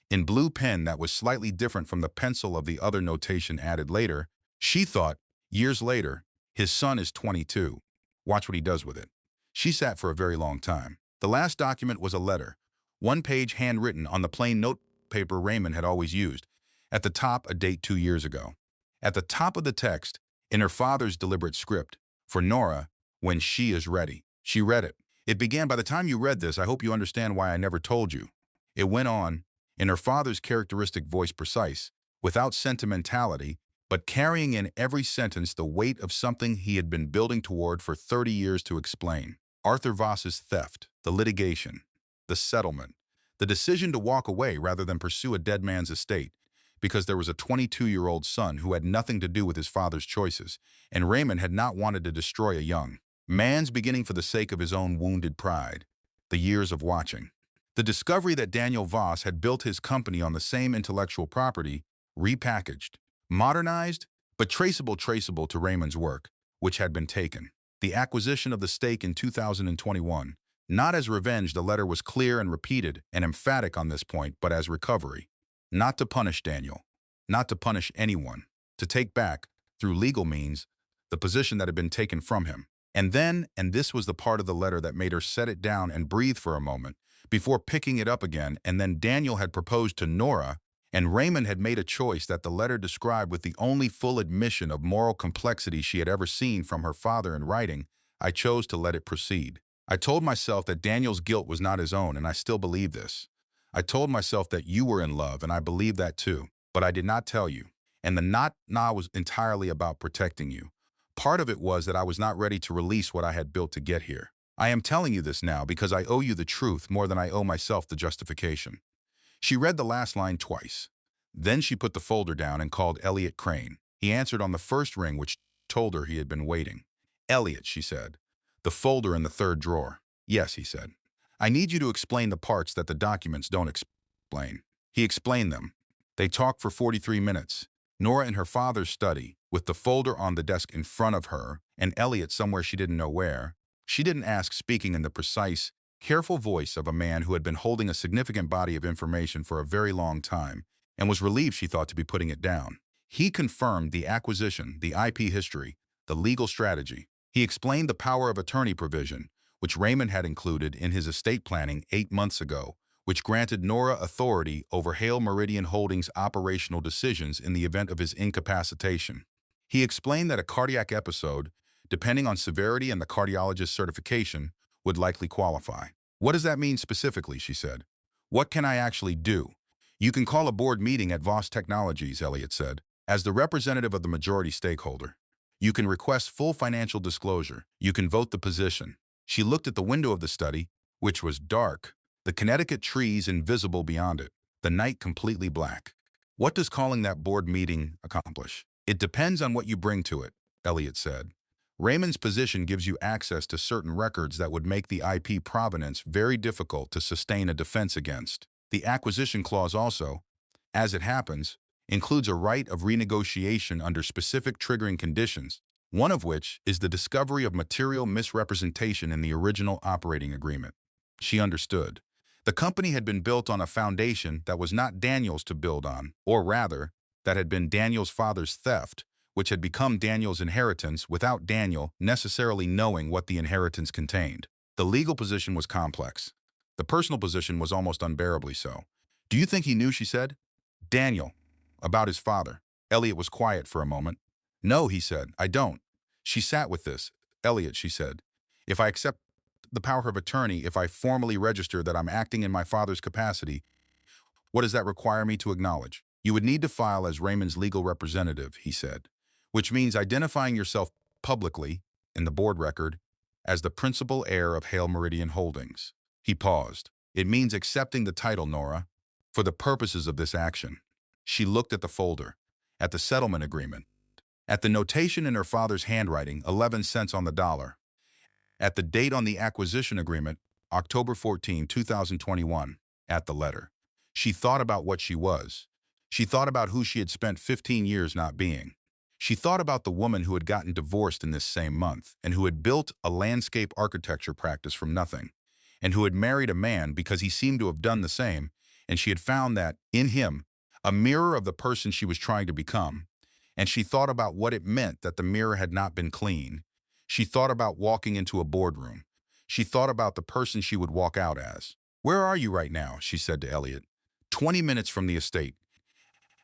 in blue pen that was slightly different from the pencil of the other notation added later, she thought, years later, his son is 22. Watch what he does with it. She sat for a very long time. The last document was a letter, 1 page handwritten on the plain note paper Raymond had always used. At the top, a date 2 years ago. At the top of the text, in her father's deliberate script, for Nora, when she is ready. She read it. It began, "By the time you read this, I hope you understand why I never told you." It went on, in her father's characteristic voice, precise, without sentimentality, but carrying in every sentence the weight of something he had been building toward for 30 years to explain. Arthur Voss's theft, the litigation, the settlement, the decision to walk away rather than pursue a dead man's estate, because there was a 22-year-old son who had nothing to do with his father's choices, and Raymond had not wanted to destroy a young man's beginning for the sake of his own wounded pride. The years of watching. The discovery that Daniel Voss had built his company on the same intellectual property, repackaged, modernized, but traceable to Raymond's work, which had been taken. The acquisition of the stake in 2021. Not as revenge, the letter was clear and repeated and emphatic on this point, but as recovery. Not to punish Daniel, not to punish anyone, to take back, through legal means, the position that had been taken from him. And then, and this was the part of the letter that made her set it down and breathe for a moment, before picking it up again, and then Daniel had proposed to Nora, and Raymond had made a choice that the letter described with the only full admission of moral complexity she had ever seen from her father in writing. I chose to let it proceed. I told myself that Daniel's guilt was not his own, and I still believe this. I told myself that you were in love, and I believe that too, but I did not tell you. And the not now was entirely about protecting you. Part of it was that I was not ready to release what I had built to get here. I am telling you this now because I owe you the truth more than I owe myself the justification. She read the last line twice. Then she put the folder down and called Elliot Crane. He answered on the first ring, which told her he had been waiting. Elliot, she said. The folder in the third drawer. Yes, he said. I need you to explain the parts that the documents don't explain. He explained them. They talked for 43 minutes. Nora in her father's study, with the folder on the desk in front of her, and Elliot somewhere she didn't know where. She didn't ask, speaking in the precise, careful voice of a man who had been holding a significant body of information for a very long time, and was relieved, she thought, to be putting it down. He confirmed the acquisition, the IP history, the legal strategy. He explained the power of attorney provision, which Raymond had included in his estate planning 8 months ago, which granted Nora authority over Hale Meridian Holdings' operational decisions in the event of his incapacitation. He explained that a cardiac episode, depending on severity and the cardiologist's certification, would likely qualify. What does that mean specifically, she said. What can I actually do? You can call a board meeting at Voss Technologies, Elliot said, as the representative of the majority stakeholder. You can request full financial disclosure. You can vote the position. She looked at the window of the study, which was dark, the Connecticut trees invisible beyond it, the night completely black. What does calling that board meeting accomplish? It depends on what you bring to it, Elliot said. Raymond's position gives you access to certain records that would make the IP provenance very difficult to sustain a defense against. The acquisition clause also, as it happens, includes a right of renegotiation under specific triggering conditions, one of which is the discovery of material misrepresentation in the original operating agreement. She understood. The company had been built on a foundation that was not Daniel's to build on, or rather, that had been Daniel's father's theft, which had become Daniel's inheritance without Daniel necessarily knowing what the inheritance contained. The legal position was complex. The personal position was almost unbearably so. Do you think he knew, she said? Daniel. About his father. Elliot was quiet for a moment. No, he said, I don't. She sat with this. Elliot, she said, if I accept the power of attorney, if I formally register that I'm acting in my father's capacity, what does that require me to acknowledge? You would need to file as Raymond's legal representative, he said, which means identifying yourself publicly, in the board record, as the principal heir of Hale Meridian Holdings. He paused. It means accepting the title, Nora, for the purposes of this action. She looked at the folder, at the settlement agreement, at the notation in her father's handwriting, 11 cents on the dollar, at the date on the acquisition agreement, October 14, 2021, at the letter. She thought about what she was. She thought about who she had spent 15 years not being. She thought about the woman who had gotten divorced in this same month and who had built a landscape architecture practice from nothing, and who had married a man because he seemed to have done the same, and she had found that, in him, a mirror of the person she was trying to become. And she thought about what it meant that the mirror had not been clean. She thought about walking into a boardroom. She thought about the person she would walk out as. Where are you right now? She said to Elliot. 20 minutes from the estate.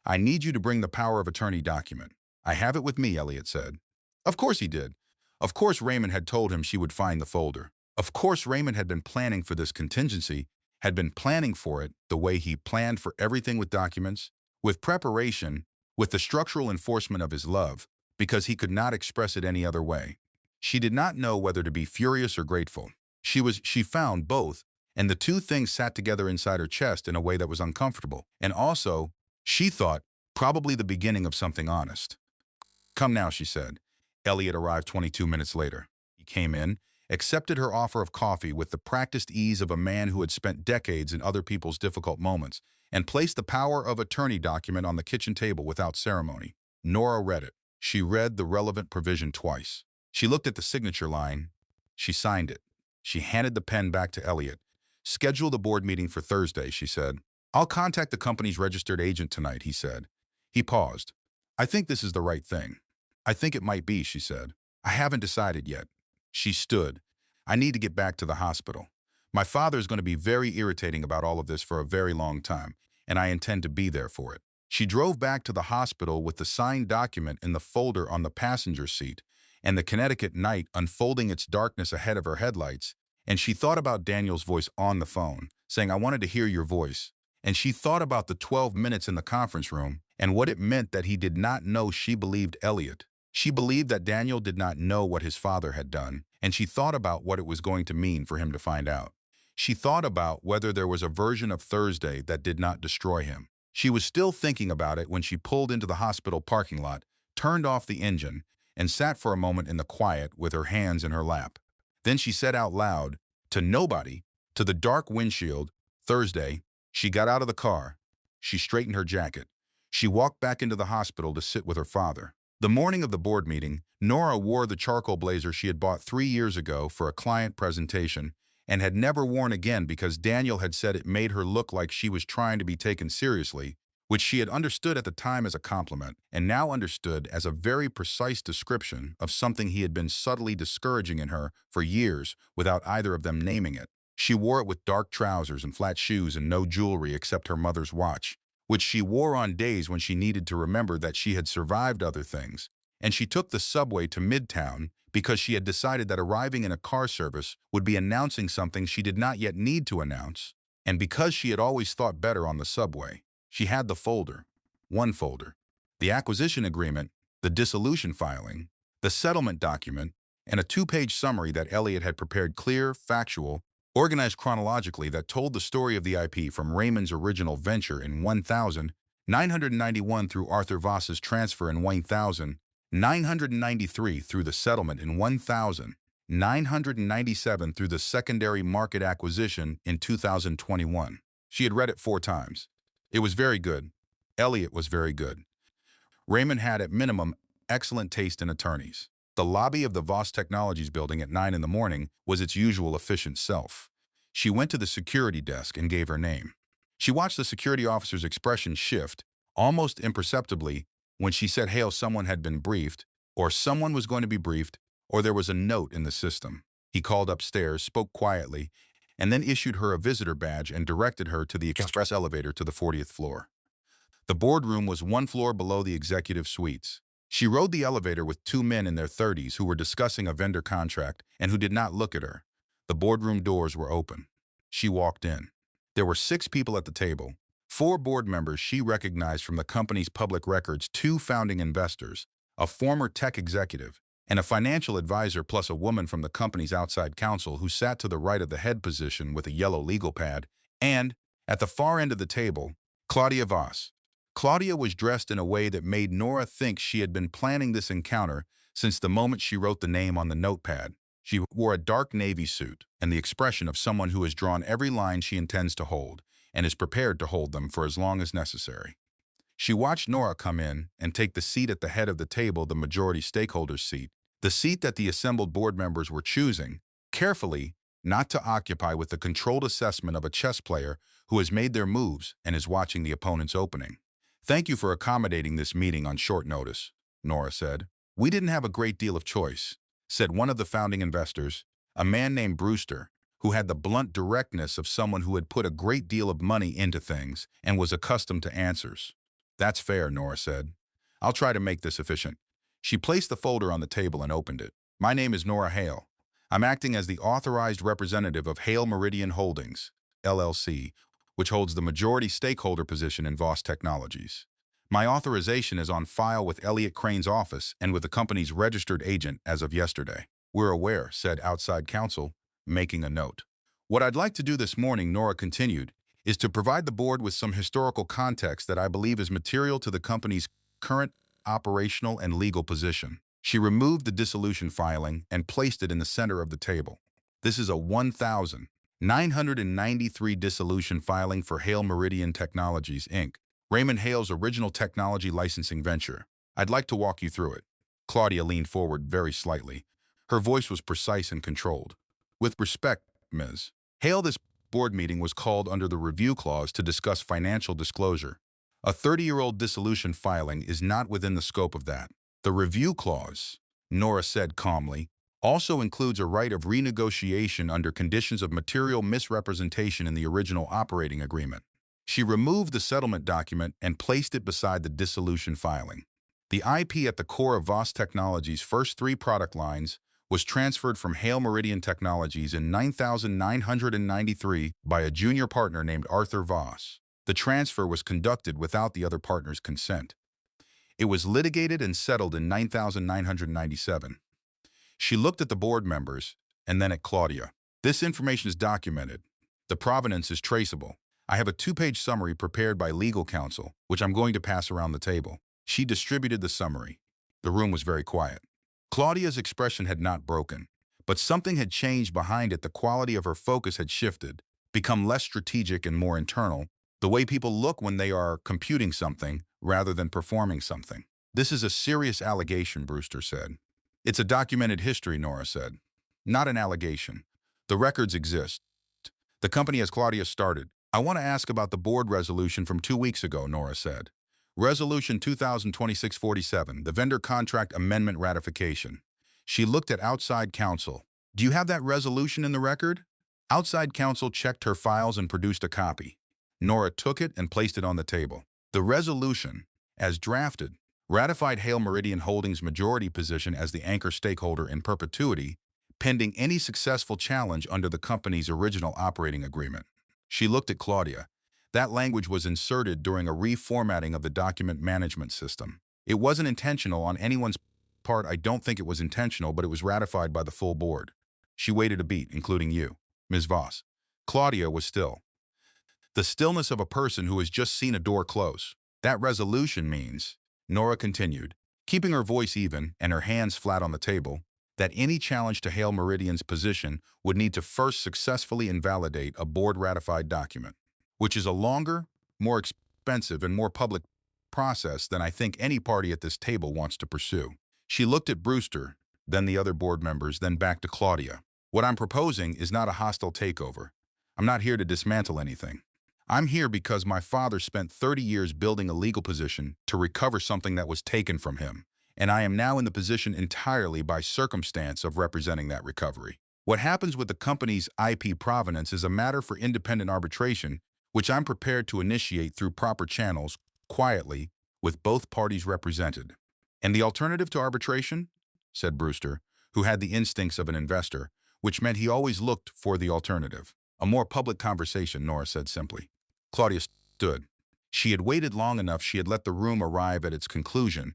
I need you to bring the power of attorney document. I have it with me, Elliot said. Of course he did. Of course Raymond had told him she would find the folder. Of course Raymond had been planning for this contingency, had been planning for it the way he planned for everything with documents, with preparation, with the structural enforcement of his love, because he could not express it any other way. She did not know whether to be furious or grateful. She found both, and the two things sat together inside her chest in a way that was uncomfortable, and also, she thought, probably the beginning of something honest. Come now, she said. Elliot arrived 22 minutes later. He came in, accepted her offer of coffee with the practiced ease of a man who had spent decades in other people's difficult moments, and placed the power of attorney document on the kitchen table without ceremony. Nora read it. She read the relevant provision twice. She looked at the signature line. She signed it. She handed the pen back to Elliot. "Schedule the board meeting for Thursday," she said. "I'll contact the company's registered agent tonight," he said. He paused. "I think this is the right thing." "I think it might be," she said. "I haven't decided yet." She stood. "I need to get back to the hospital. My father is going to be very irritating about all of this for a very long time, and I intend to be there for it." She drove back to the hospital with the signed document in the folder on the passenger seat, and the Connecticut night unfolding its darkness ahead of her headlights, and she thought about Daniel's voice on the phone, saying, "I wanted to hear your voice." And she thought about the 12 minutes in the conference room and what it meant that he did not know she believed Elliot. She believed that Daniel did not know what his father had done, and she thought about what it was going to mean for him to find out. She thought about whether there was a version of Thursday that did not destroy him. She was still thinking about it when she pulled into the hospital parking lot, turned off the engine, and sat for a moment in the quiet with her hands in her lap. Then she said out loud, to nobody, to the dark windshield, "Thursday." She got out of the car. She straightened her jacket. She walked back into the hospital to sit with her father. The morning of the board meeting, Nora wore the charcoal blazer she had bought 3 years ago for a client presentation and had never worn again because Daniel had said it made her look like she was trying to be taken seriously, which she had understood at the time as a compliment and now understood as a very precise description of something he had been subtly discouraging in her for years without either of them naming it. She wore it with dark trousers and flat shoes and no jewelry except her mother's watch, which she wore on days when she needed to remember that she had survived other things. And she took the subway to Midtown because she had decided that arriving in a car service would be announcing something she did not yet need to announce. And because she had always thought better on the subway, she had the folder, one folder, the acquisition agreement, the dissolution filing, the settlement document, and a 2-page summary that Elliot had prepared, clear, factual, organized chronologically, that told the story of the IP from Raymond's original venture in 1991 through Arthur Voss's transfer in 1993 through the settlement in 1997 through the secondary market acquisition in 2021. She had read it 4 times. It was very good. Elliot was very good. Raymond had, at minimum, excellent taste in attorneys. The lobby of the Voss Technologies building at 9 in the morning was its usual efficient self. She went to the security desk and gave her name. She watched the security officer's expression shift, almost imperceptibly, when she said, "Hail, someone had been briefed," or "someone was going to be briefed," or "there was a note in the system." He called upstairs, spoke quietly, and then issued her a visitor badge and directed her to the express elevator to the 40th floor. The boardroom was 1 floor below the executive suites. She rode the elevator with 2 men in their 30s who were discussing a vendor contract and who did not look at her. The boardroom doors were open. She walked in. There were 6 people at the table. 4 board members she recognized from the company's public records, 2 founding investors, a former tech executive, and a financial advisor, plus a woman from the company's outside counsel who sat to the right of the head position with a yellow legal pad, and, at the far end of the table, Claudia Voss. Claudia was dressed in a way that made Nora think she had been planning this encounter since the moment she wrote the name on the notepad. She wore a dark navy suit and the expression of someone who has drawn every line she intends to hold and is prepared to hold them for as long as necessary. She watched Nora come in and take the seat at the head of the table, the majority stakeholders' seat, the seat that the assembled board members were choosing, carefully, not to occupy with the controlled assessment of a chess player who has made their moves and is watching the opponent's opening. "Thank you for accommodating this meeting on short notice," Nora said. "We didn't have a great deal of choice," said one of the founding investors, a man named Brewster, who had the blunt directness of someone who had put a great deal of money into things and was accustomed to answers. "That's fair," Nora said. "I'll try to make this efficient." She placed the folder on the table and opened it. "My name is Nora Hale. I'm acting as the authorized representative of Hale Meridian Holdings, LLC, which holds the majority stakeholder position in Voss Technologies. My authorization is on file with Elliot Crane's office and with the company's registered agent as of yesterday." "We're aware," said outside counsel, making a note. "What I'd like to do this morning," Nora continued, "is to provide the board with some historical context that I believe is material to the company's current operational and legal position." She removed the dissolution filing and placed it in the center of the table. This is a 1,993 dissolution filing for Hale Meridian Technologies, Inc., Raymond Hale's original technology licensing venture. I'd like to walk you through it. Claudia leaned forward very slightly. Her voice was precise and controlled. With respect, Ms. Hale, this board meeting was called under the review clause to discuss financial disclosure. A 30-year-old dissolution filing is not within the scope of that. The review clause, Nora said calmly, also includes a right of renegotiation under conditions of material misrepresentation in the original operating agreement. She removed the settlement document and placed it beside the dissolution filing. The IP at the core of Voss Technologies' first 3 product lines was transferred from Hale Meridian Technologies in 1993 by a junior partner named Arthur Voss. The transfer was conducted without the other partner's consent. It was litigated and settled in 1997. She looked at the board members and then at Claudia. This information is documented. The provenance is traceable. I have a 2-page summary prepared by legal counsel, which I'm going to pass around the table. She distributed the summary. The room was very quiet. Claudia's expression had not broken, but something had changed behind it. The quality of her focus had shifted, become less strategic and more internal, the way people look when they are computing something rather than performing something. This is a serious allegation, Brewster said. It's a documented history, Nora said. Not an allegation. The records exist. The company as Claudia started. I want to ask about the board resolution from 2 weeks ago, Nora said. Resolution 2026-47, the vendor contract amendment ratification. She looked at outside counsel. Do you have that resolution in the record? Outside counsel checked her files and produced a copy. Nora took it and placed it on the table. The resolution, as drafted, ratified Hale Meridian Holdings' majority position as the anchor stakeholder in perpetuity, pending any successful challenge under the company's original operating agreement. She looked at Claudia. That language was inserted during a reformatting of the document management system. It wasn't intentional on anyone's part. I don't think it was intentional, but it was ratified by the full board. She waited a beat, including you, Ms. Voss. Claudia was still. The stillness of a person who has just seen a door close. That resolution means, Nora continued, keeping her voice even and her hands flat on the table, that any challenge to Hale Meridian's position would need to first successfully invalidate a board-ratified document, which is a longer, more expensive, and more public process than I think any party at this table wants to pursue. She looked at Brewster, then the other board members, then back to Claudia. What I'm proposing is not a hostile takeover. I'm not here to dismantle anything. I'm here because my father spent 30 years building a legal position to recover something that was taken from him, and I am now in the position entirely by circumstance of representing that recovery. What happens with the company's IP provenance is a matter for independent arbitration, which I'm prepared to initiate through proper channels, quietly, with both parties represented. And the alternative to arbitration? Said Brewster, who had the instincts of an investor, which meant he always looked for the alternative. A more public conversation, Nora said simply. Claudia stood. She had waited long enough. She had let the room arrive at its conclusion,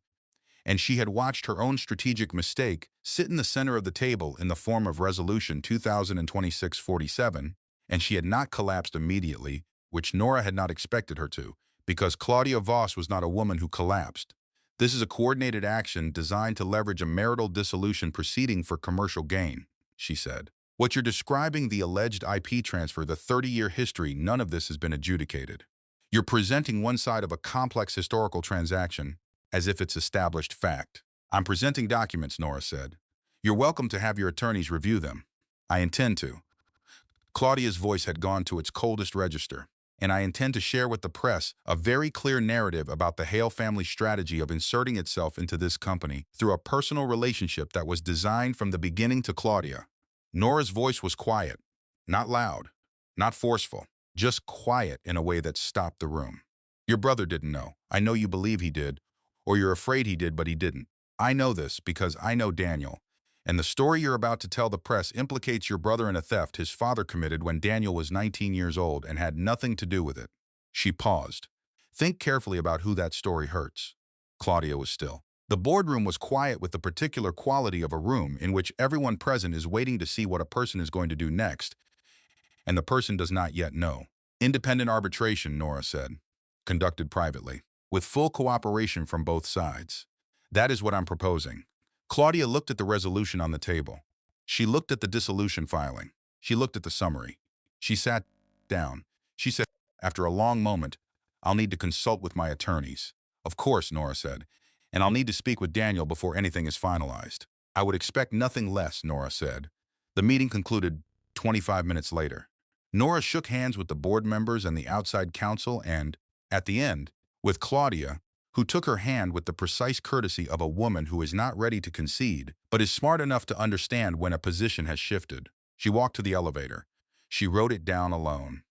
and she had watched her own strategic mistake sit in the center of the table in the form of Resolution 2026-47, and she had not collapsed immediately, which Nora had not expected her to, because Claudia Voss was not a woman who collapsed. This is a coordinated action designed to leverage a marital dissolution proceeding for commercial gain, she said. What you're describing, the alleged IP transfer, the 30-year history, none of this has been adjudicated. You're presenting one side of a complex historical transaction as if it's established fact. I'm presenting documents, Nora said. You're welcome to have your attorneys review them. I intend to. Claudia's voice had gone to its coldest register, and I intend to share with the press a very clear narrative about the Hale family strategy of inserting itself into this company through a personal relationship that was designed from the beginning to Claudia. Nora's voice was quiet, not loud, not forceful, just quiet in a way that stopped the room. Your brother didn't know. I know you believe he did, or you're afraid he did, but he didn't. I know this because I know Daniel, and the story you're about to tell the press implicates your brother in a theft his father committed when Daniel was 19 years old and had nothing to do with it. She paused. Think carefully about who that story hurts. Claudia was still. The boardroom was quiet with the particular quality of a room in which everyone present is waiting to see what a person is going to do next, and the person does not yet know. Independent arbitration, Nora said, conducted privately, with full cooperation from both sides. That is what I'm proposing. Claudia looked at the resolution on the table. She looked at the dissolution filing. She looked at the summary. She sat down. She said, after a long moment, "I'll need to consult with my attorneys." "Of course," Nora said, "and I'll need to speak with Daniel before anything is finalized." "I would expect nothing less," Nora said. The meeting concluded 25 minutes later. Nora shook hands with the board members and the outside counsel and, at the end, with Claudia, who took her hand with the precise courtesy of a woman who is not ready to concede, but is smart enough to understand when a position has shifted. She walked to the elevator. She wrote it down alone.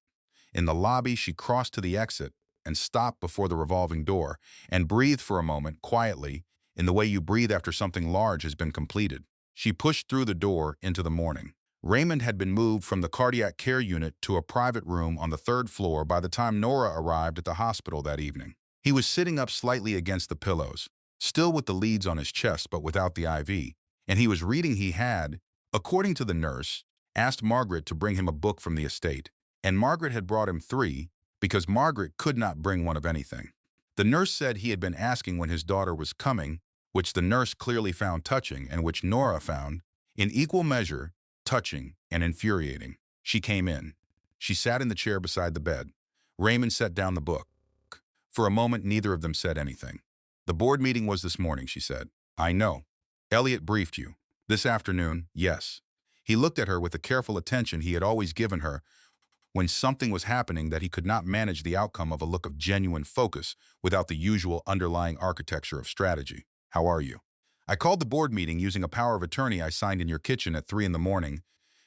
In the lobby, she crossed to the exit and stopped before the revolving door and breathed for a moment, quietly, in the way you breathe after something large has been completed. She pushed through the door into the morning. Raymond had been moved from the cardiac care unit to a private room on the 3rd floor by the time Nora arrived at the hospital that evening. He was sitting up slightly against the pillows, still with the leads on his chest but without the IV, and he was reading. He had, according to the nurse, asked Margaret to bring him a book from the estate, and Margaret had brought him 3 because Margaret could not bring one of anything. The nurse said he had been asking when his daughter was coming, which the nurse clearly found touching and which Nora found, in equal measure, touching and infuriating. She came in. She sat in the chair beside the bed. Raymond set down the book. For a moment, neither of them said anything. "The board meeting was this morning," she said. "I know. Elliot briefed you. This afternoon, yes." He looked at her with the careful attention he had always given her when something was happening that he could not manage the outcome of, a look of genuine focus without the usual underlying architecture of strategy. "How are you? I called the board meeting using a power of attorney I signed in your kitchen at 3 in the morning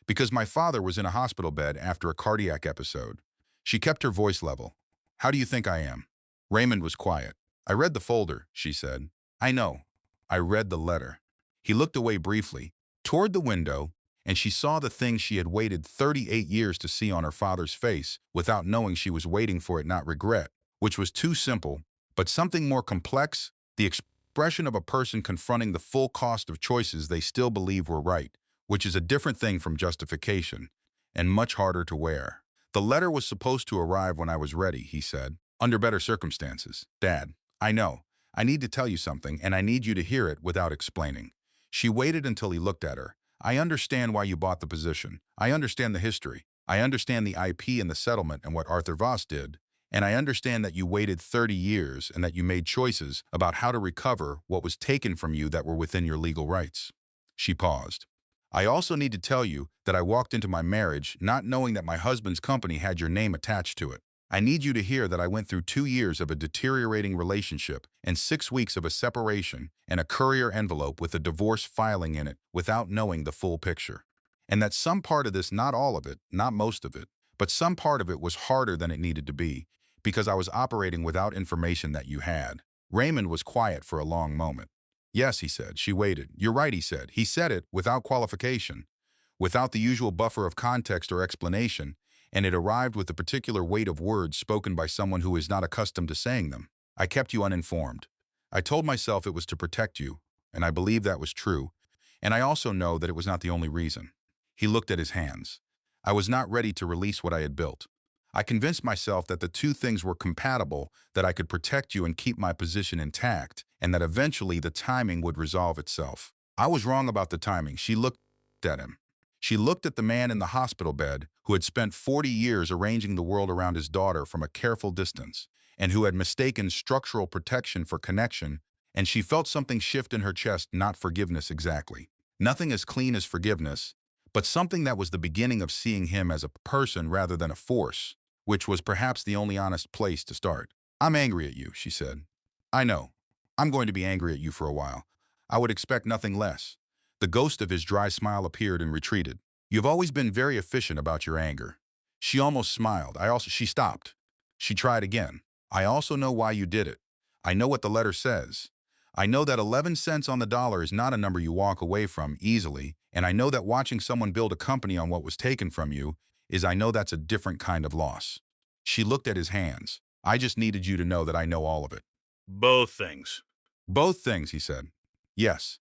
because my father was in a hospital bed after a cardiac episode." She kept her voice level. "How do you think I am?" Raymond was quiet. "I read the folder," she said. "I know. I read the letter." He looked away briefly, toward the window, and she saw the thing she had waited 38 years to see on her father's face without knowing she was waiting for it, not regret, which was too simple, but something more complex, the expression of a person confronting the full cost of choices they still believe were right, which is a different thing from justification, and much harder to wear. "The letter was supposed to arrive when I was ready," he said. "Under better circumstances. Dad, I know. I need to tell you something, and I need you to hear it without explaining." She waited until he looked at her. "I understand why you bought the position. I understand the history. I understand the IP and the settlement and what Arthur Voss did. And I understand that you waited 30 years and that you made choices about how to recover what was taken from you that were within your legal rights." She paused. "I also need to tell you that I walked into my marriage not knowing that my husband's company had your name attached to it. I need you to hear that I went through 2 years of a deteriorating relationship and 6 weeks of a separation and a courier envelope with a divorce filing in it without knowing the full picture. And that some part of this, not all of it, not most of it, but some part of it was harder than it needed to be because I was operating without information that you had." Raymond was quiet for a long moment. "Yes," he said. She waited. "You're right," he said. He said it without qualification, without the usual buffer of context or explanation, and it arrived with the particular weight of words spoken by someone who is not accustomed to saying them. "I kept you uninformed. I told myself it was to protect you, and I believe that was true, and I also know that it was not the only reason." He looked at his hands. "I was not ready to release what I had built. I convinced myself that the two things were compatible, that I could protect you and keep my position intact, and that eventually the timing would resolve itself. I was wrong about the timing." She looked at him. She looked at the man in the hospital bed who had spent 40 years arranging the world around his daughter from a careful distance, and who had mistaken structural protection for connection, and she felt something shift in her chest, not forgiveness exactly. Nothing as clean as forgiveness, but something that was the beginning of seeing him as a person rather than a force, which was perhaps the only honest place to start. "I'm angry at you," she said. "I know. I'm going to be angry at you for a while. I would expect nothing less." The ghost of his dry smile appeared and retreated. "You've always been very efficient about your anger." She almost smiled. She stopped. She tried again. "I also know why you did it. I know what the letter says. I know that 11 cents on the dollar is not a number you walk away from easily, and I know that watching someone build a company on what was taken from you I know that's a different kind of loss." She looked at his hands. "I just needed you to know that I know all of it." Both things. "Both things," he said. "Yes."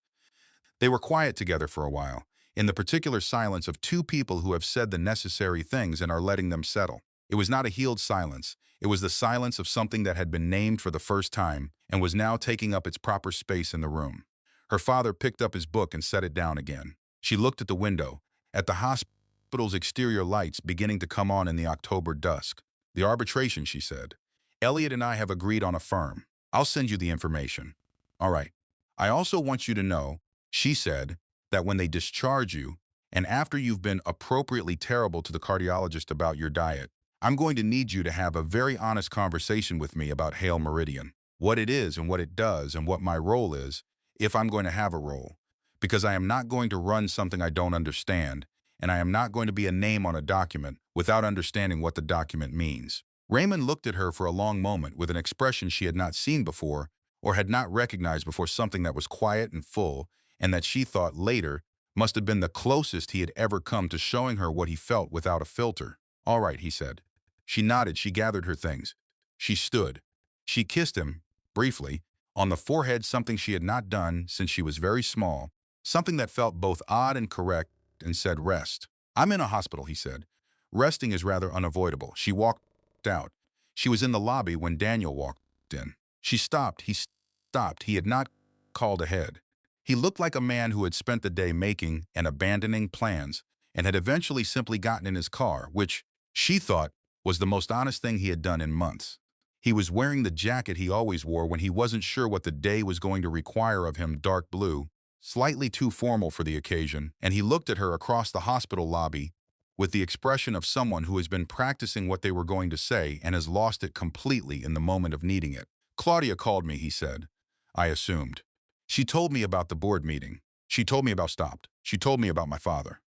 They were quiet together for a while, in the particular silence of two people who have said the necessary things and are letting them settle. It was not a healed silence. It was the silence of something that had been named for the first time and was now taking up its proper space in the room. Her father picked up his book and set it down again. She looked at the window, at the hospital's exterior lights beginning to come on in the October dusk. The arbitration, she said. Elliot and I have agreed on a firm. I'll send you the information. All right. I also want you to know, she said, that when they discharge you, and after you've been appropriately terrible to the cardiologist about your diet, I'm going to need you to have a very honest conversation with me about Hail Meridian, what it is and what it does and what my role is, if I'm going to have a role. Because I am not going to run something I don't understand, and I am not going to be a name on a document without understanding what the document means. Raymond looked at her for a long moment with an expression she had not seen before or had not recognized before, something that was quiet and full, and that she thought later must have been the closest he had ever come to showing her what he felt without a filter. All right, he said. She nodded. She gathered her things. She stood. She kissed him, briefly, on the forehead, something she had not done since she was very small, something that felt both odd and correct, and said, "Rest." "I'm in a hospital," he said. "Resting is rather unavoidable." She walked out. She was in the lobby when Daniel walked in. She stopped. He stopped. He had not called ahead. He looked like a man who had spent the day making and abandoning plans and had eventually simply gotten in his car, which, she thought, was the most honest thing he had done in months. He was wearing the jacket he always wore when he wasn't sure what the day was going to require of him, dark blue, slightly too formal for the occasion, and he looked at her across the hospital lobby with the expression of someone who has been practicing what they were going to say and has lost it completely in the moment of needing it. "Claudia called me," he said. "I assumed. She told me about the board meeting. She told me about stopped. She told me about my father."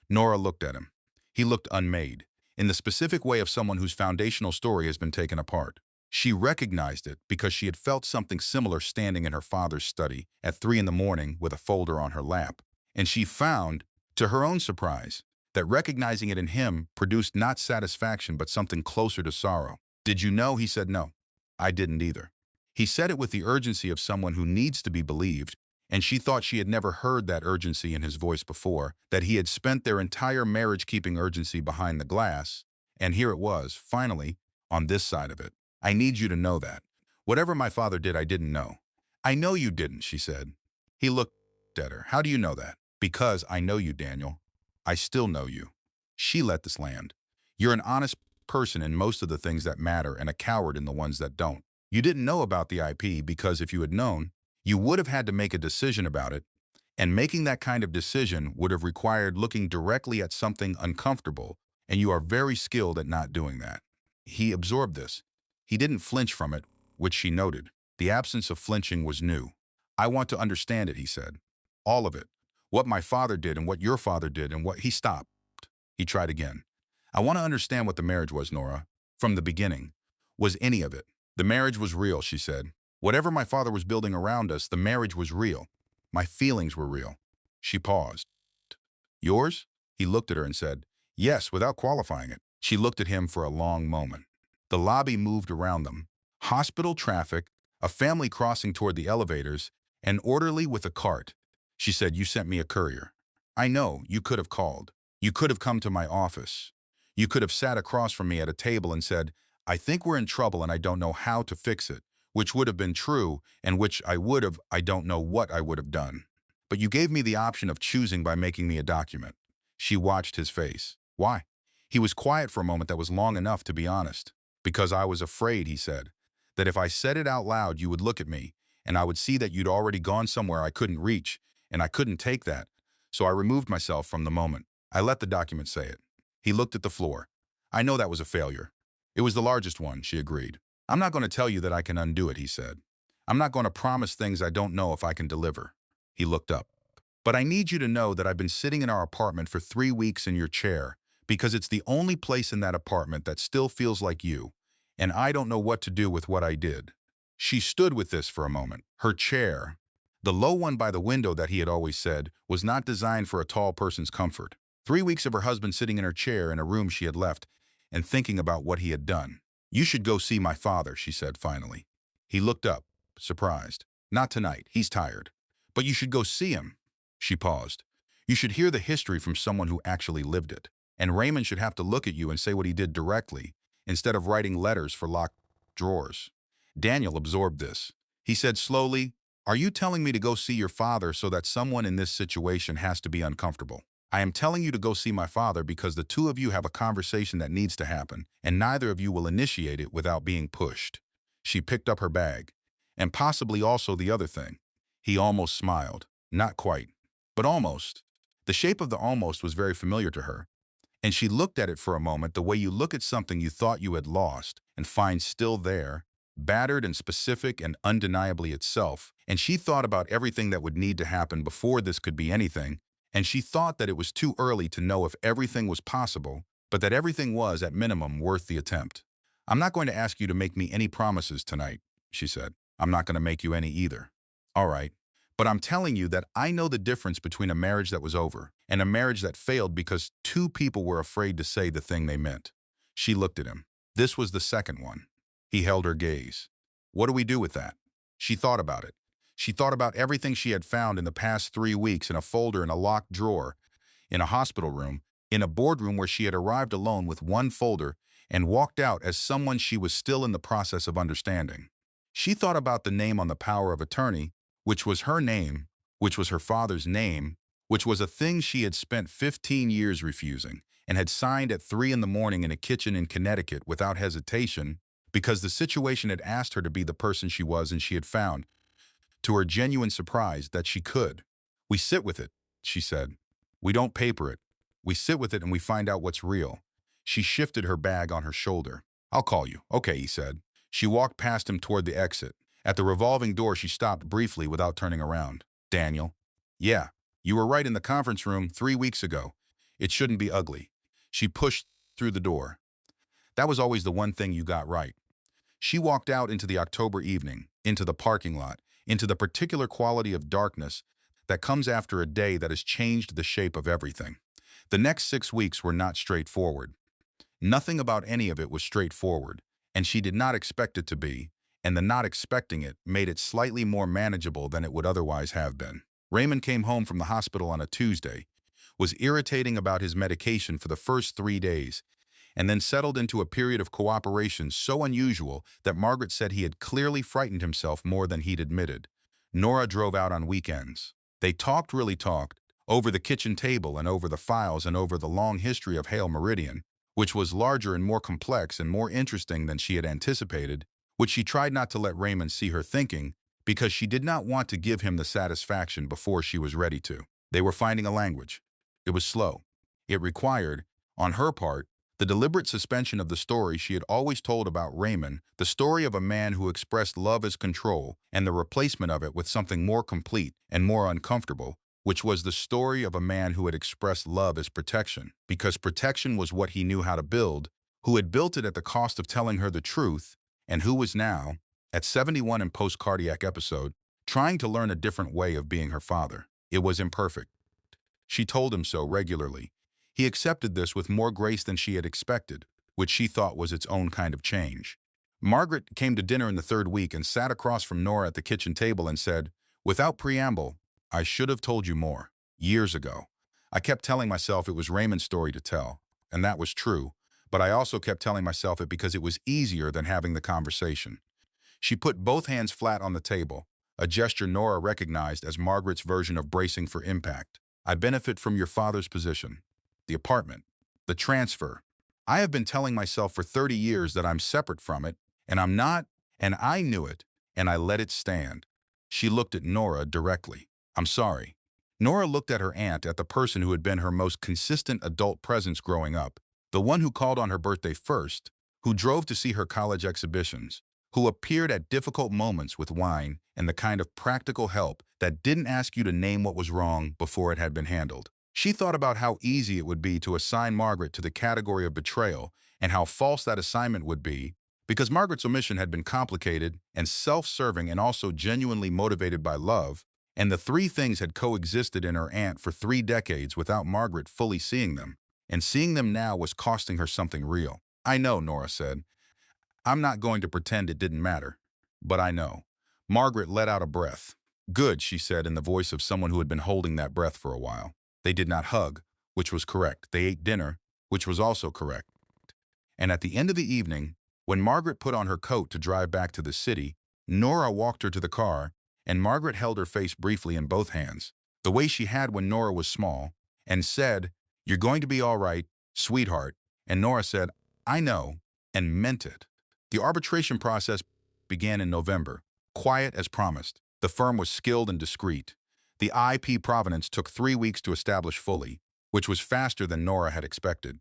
Nora looked at him. He looked unmade, in the specific way of someone whose foundational story has been taken apart. She recognized it because she had felt something similar standing in her father's study at 3 in the morning with a folder on her lap. And she found, to her own surprise, that recognizing it in him produced not satisfaction but something closer to sorrow. "Did you know?" He said. "No, I didn't either." He said it with the urgency of someone who needs to be believed, and she thought she had never heard that urgency in his voice before, that he had spent their entire marriage keeping urgency behind the glass, and here it was, finally, on this side of it. "I need you to know that. Whatever my father did, I didn't know." "I know you didn't," she said. He looked at her. "How do you know that?" "Because I know you, Daniel. I still know you." She let this land. "You're an honest person in most of the things that matter and a coward in the ones that don't. You didn't know about the IP because if you had known, you would have had to make a decision about it, and making that kind of decision would have required looking directly at something uncomfortable, and you are very skilled at not doing that." He absorbed this. He didn't flinch from it, which she noted. The absence of flinching was new. "I want to understand it," he said. "All of it. What my father did and what your father did and what—" He stopped. He tried again. "I want to understand what the marriage was, Nora. From the beginning. Was any of it?" "The marriage was real," she said. "Whatever my father was building around us, the marriage was real. My feelings were real." She paused. "Yours?" He looked at her and said, "Yes," without qualifying it. She looked at him for a long moment. The lobby moved around them. Hospital traffic, a family crossing toward the elevators, an orderly with a cart. She said, "You sent me a courier." "I know. You could have called. You could have come to my office. You could have sat across from me at a table and said, 'I think we're in trouble and I don't know how to fix it,' which would have been true, and which I don't know what I would have done. But you gave me the option of choosing by making me a document." She watched his face. "Why?" He was quiet for a moment that was long enough to be honest. "Because I was afraid," he said, "that if I said it out loud, you would look at me, and I would see that you'd already gone somewhere I couldn't reach, and I couldn't take that. So I removed myself from the moment. I let the document say it." He looked at the floor. "I know that was a failure." "It was the largest one," she agreed. "I'm not going to tell you that I can undo it," he said. "I'm not going to promise things I don't know if I can deliver." He looked up. "But I need you to know that I've been sitting in our apartment for 3 weeks in your chair, because it's the only place in that apartment that still feels like you, and I don't know what to do with what I did." She stood with this for a moment. Her chair, the low one by the window that he had always said, was not designed for a tall person's comfort. 3 weeks of her husband sitting in her chair in a room she had left and thinking about what he had done. "You should go see my father," she said finally. He looked up, surprised. "Not tonight. He's tired." "But you should go see him." She paused. "You should hear the history from someone who actually lived it. And Raymond should have to look at you and say what he did directly, instead of writing letters for locked drawers." Daniel absorbed this. He said slowly, Are you telling me to go see your father so that someone in this situation has to be uncomfortable? I am telling you to go see my father because the two of you have a conversation that needs to happen, and neither of you will initiate it without being pushed. She picked up her bag, and possibly also the other thing. He almost smiled. Not quite, but almost. The shape of the almost was very familiar to her, and she looked at it for a moment the way you look at something you thought you had lost and find still there, battered and specific and undeniably itself, and she thought about everything that would need to happen before this could be anything, and she thought that it was too early to know if everything was possible, but that everything was, at minimum, worth the attempt. I'm not going to ask you to make me any promises tonight, she said. I'm not going to make you any either. All right. But I'm telling you that I know the difference between a marriage that was over and a marriage that failed because two people were afraid to say the thing they meant. She looked at him. This was the second one. He held her gaze. What do we do with that? She thought about it. She thought about everything she had found in the past 3 weeks in a folder in a locked drawer, in a hospital room, in a boardroom where she had arrived alone with one folder and walked out as someone she was still in the process of understanding. She thought about the name on the power of attorney, which was her name, which was her father's name, which was a thing she had spent 15 years refusing and had signed at 3 in the morning in a kitchen in Connecticut without hesitation because the situation had asked her to be the person she was and she had found, to her genuine surprise, that she could. We sit with it, she said. We don't paper it. We sit with it and we find out what's real. She shifted her bag on her shoulder. I'll call you. Okay, he said. She walked past him toward the exit. At the revolving door, she stopped briefly without turning around. Daniel. Yeah, you were right in the conference room 3 weeks ago. It shouldn't be ugly. She pushed through the door. That was always the one thing you got right. She walked out into the October evening, into the parking lot, into the particular quality of darkness that comes after a day that has changed the shape of everything. The next 6 weeks were not straightforward. Nothing about any of it was straightforward, and she did not expect it to be, and the not expecting it made it slightly more manageable than it would otherwise have been. Raymond came home from the hospital on a Tuesday, was irritating about his medication for the first 3 days, and then settled into a period of cooperation so unusual that Margaret said he had clearly frightened himself more than he'd admitted. Nora drove out on weekends. They really talked, over the kitchen table and over the files and over the long history of Hale Meridian, which was larger and more complex and more interesting than she had anticipated, which she tried not to let Raymond see her thinking because she did not want to give him the satisfaction before she was ready to. They were finding a language. It was slow. It required, on her part, the deliberate suspension of the story she had always told about Raymond, the story of a man who expressed love as control, and the replacement of it with something more complete and more uncomfortable, which was the story of a man who had expressed love as protection, because protection was what he knew how to build, who had built it at the cost of telling her the truth, and who was now, at 71 in post-cardiac episode, trying to learn a different way of being her father. It was imperfect. She told him so regularly. He accepted this with more grace than she had expected, which she thought was its own kind of change. Margaret came to dinner in the 3rd week and sat across from Nora at the kitchen table and said, without preamble, I should have told you more, years ago. I kept telling myself it was Raymond's story to tell, and that was true, but I also kept telling myself it because it was easier than having the conversation. She put both hands flat on the table, a gesture Nora recognized as Margaret's version of bracing for impact. I benefit from your father's position, the apartment, the transfer. I have been telling myself for 30 years that I'm separate from it, and I'm not, and I knew it, and I let it stand. She looked at Nora directly. I'm sorry. Nora looked at her aunt, at the person who had been her most consistent adult presence growing up, the one who called on her birthday first, who drove to see her college exhibitions, who appeared at difficult moments with wine and the kind of practical help that didn't ask you to name what was wrong before it had been handled. She thought about how easy it would be to assign Margaret to the category of betrayal and how false that assignment would be, because Margaret's omission had been complicated and self-serving and also genuinely motivated by love, and the 3 things had coexisted in her aunt for 3 decades without Margaret fully seeing them, and seeing them now was costing her something real. I know, Nora said. I'm not going to pretend it didn't matter, but I know. Margaret let out a breath. Good, she said in the voice of someone who had been holding that breath for a while. They did not hug, which was correct. They ate dinner, which was also correct. And at the end of the evening, when Margaret put on her coat to drive back to the city, Nora walked her to the car and Margaret held her face briefly in both hands, the way she had when Nora was small, and said, "You're going to be all right, sweetheart." And Nora said, "I know," and meant it. The arbitration process began in November, quiet as promised. The firm was skilled and discreet. The IP provenance took 3 weeks to establish fully, which was faster than Nora had expected.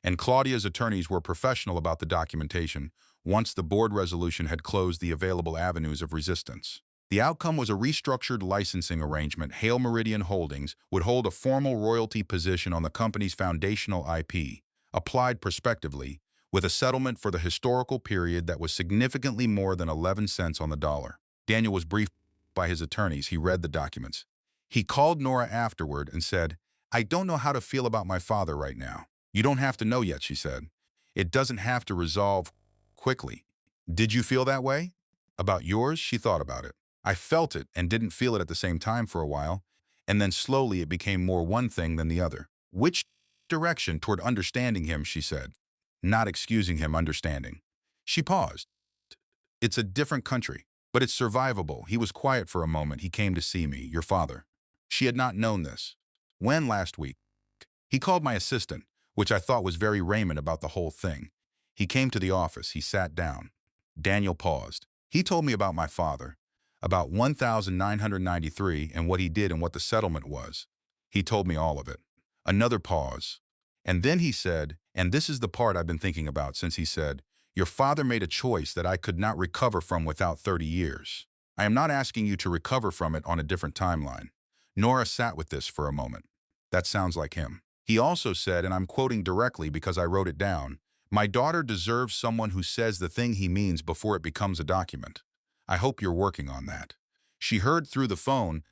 And Claudia's attorneys were professional about the documentation once the board resolution had closed the available avenues of resistance. The outcome was a restructured licensing arrangement. Hale Meridian Holdings would hold a formal royalty position on the company's foundational IP, applied prospectively, with a settlement for the historical period that was significantly more than 11 cents on the dollar. Daniel was briefed by his attorneys. He read the documents. He called Nora afterward and said, "I don't know how to feel about my father right now." "You don't have to know yet," she said. "It doesn't have to resolve quickly." "Did you feel that way?" "About yours?" She thought about it. "I felt it and didn't feel it at the same time for a while, and then slowly it became more one thing than the other." "Which direction?" "Toward understanding him," she said. "Not excusing him, understanding." She paused. "It's a different country, but it's survivable." He was quiet for a moment. "He came to see me, your father." She had not known this. "When?" "Last week. He called my assistant, which I thought was very Raymond about the whole thing. He came to the office. He sat down." Daniel paused. "He told me about my father, about 1993 and what he did and what the settlement was. He told me all of it." Another pause. "And then he said, and this is the part I've been thinking about since he said, your father made a choice that I could not recover from without 30 years. I am not asking you to recover from it on a different timeline." Nora sat with this for a moment. "That sounds like him." He also said, and I'm quoting directly because I wrote it down, "My daughter deserves someone who says the thing he means before it becomes a document. I hope you're working on that." She heard through the phone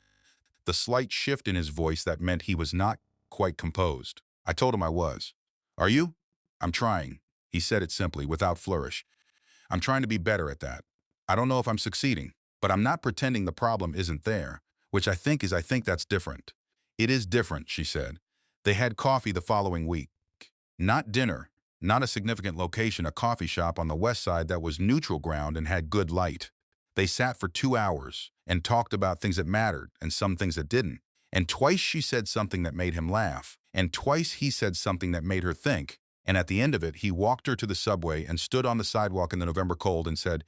the slight shift in his voice that meant he was not quite composed. "I told him I was." "Are you?" "I'm trying." He said it simply, without flourish. "I'm trying to be better at that. I don't know if I'm succeeding, but I'm not pretending the problem isn't there, which I think that's different." "It is different," she said. They had coffee the following week. Not dinner, not a significant location, a coffee shop on the west side that was neutral ground and had good light. They sat for 2 hours and talked about things that mattered and some things that didn't. And twice she said something that made him laugh, and twice he said something that made her think. And at the end of it, he walked her to the subway and stood on the sidewalk in the November cold and said,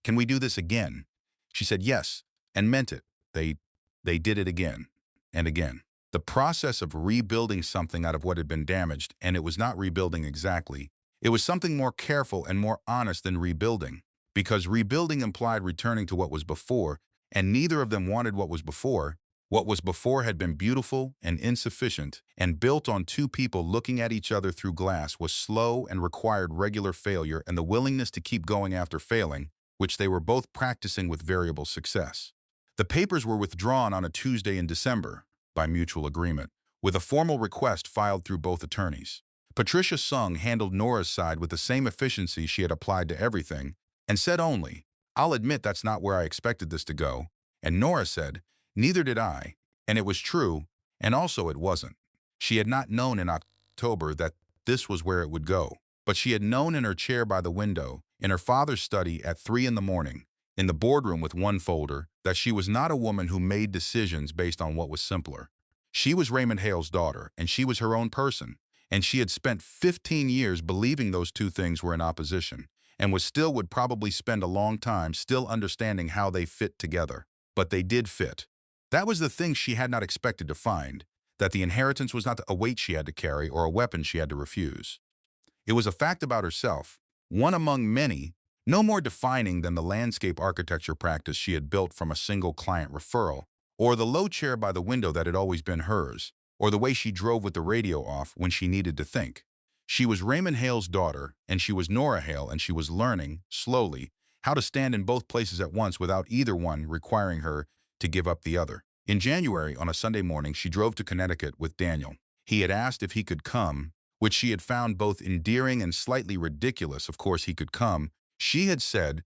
"Can we do this again?" She said yes, and meant it. They did it again and again. The process of rebuilding something out of what had been damaged, and it was not rebuilding exactly. It was something more careful and more honest than rebuilding, because rebuilding implied returning to what was before, and neither of them wanted what was before. What was before had been beautiful and insufficient, and built on two people looking at each other through glass, was slow and required regular failure and the willingness to keep going after failing, which they were both practicing with variable success. The papers were withdrawn on a Tuesday in December, by mutual agreement, with a formal request filed through both attorneys. Patricia Sung handled Nora's side with the same efficiency she had applied to everything, and said only, "I'll admit that's not where I expected this to go." And Nora said, "Neither did I," and it was true, and also it wasn't. She had not known in October that this was where it would go, but she had known in her chair by the window, in her father's study at 3 in the morning, in the boardroom with one folder, that she was not a woman who made decisions based on what was simpler. She was Raymond Hale's daughter, and she was her own person, and she had spent 15 years believing those two things were in opposition, and would probably spend a long time still understanding how they fit together. But they did fit. That was the thing she had not expected to find, that the inheritance was not a weight she had to carry or a weapon she had to refuse. It was a fact about herself, one among many, no more defining than the landscape architecture practice she had built from a single client referral, or the low chair by the window that had always been hers, or the way she drove with the radio off when she needed to think. She was Raymond Hale's daughter, and she was Nora Hale, and she was learning, slowly, how to stand in both places at once without either one requiring her to give up the other. In January, on a Sunday morning, she drove to Connecticut with Daniel. He had asked if he could come, which she had found both endearing and slightly ridiculous. Of course he could come. She had said,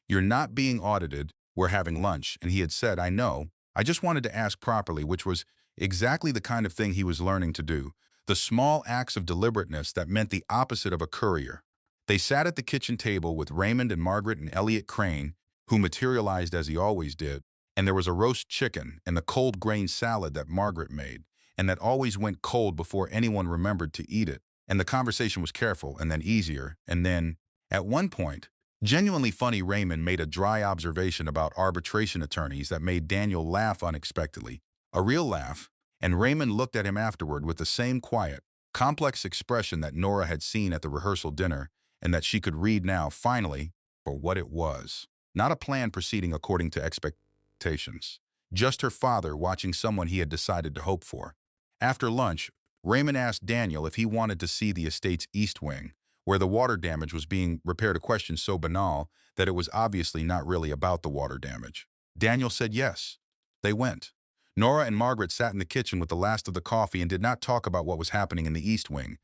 "You're not being audited, we're having lunch," and he had said, "I know, I just wanted to ask properly," which was exactly the kind of thing he was learning to do, the small acts of deliberateness that meant the opposite of a courier. They sat at the kitchen table with Raymond and Margaret and Elliot Crane, who materialized as he always did, And there was a roast chicken and the cold grain salad that Margaret made, and that always went cold before anyone remembered to eat it. And the conversation was careful and then easier, and then, at one point, genuinely funny Raymond made a dry observation about arbitration attorneys that made Daniel laugh unexpectedly. A real laugh, and Raymond looked at him afterward with the same quiet, complex expression that Nora had seen at the rehearsal dinner and that she could read now, finally, for what it was. Not a plan proceeding according to expectations. Just her father watching someone he had decided to hope for. After lunch, Raymond asked Daniel if he wanted to see the estate's east wing, where the water damage was being repaired, a question so banal that it was obviously not really about the water damage. Daniel said yes. They went. Nora and Margaret sat in the kitchen with the last of the coffee and did not talk about what was happening in the east wing,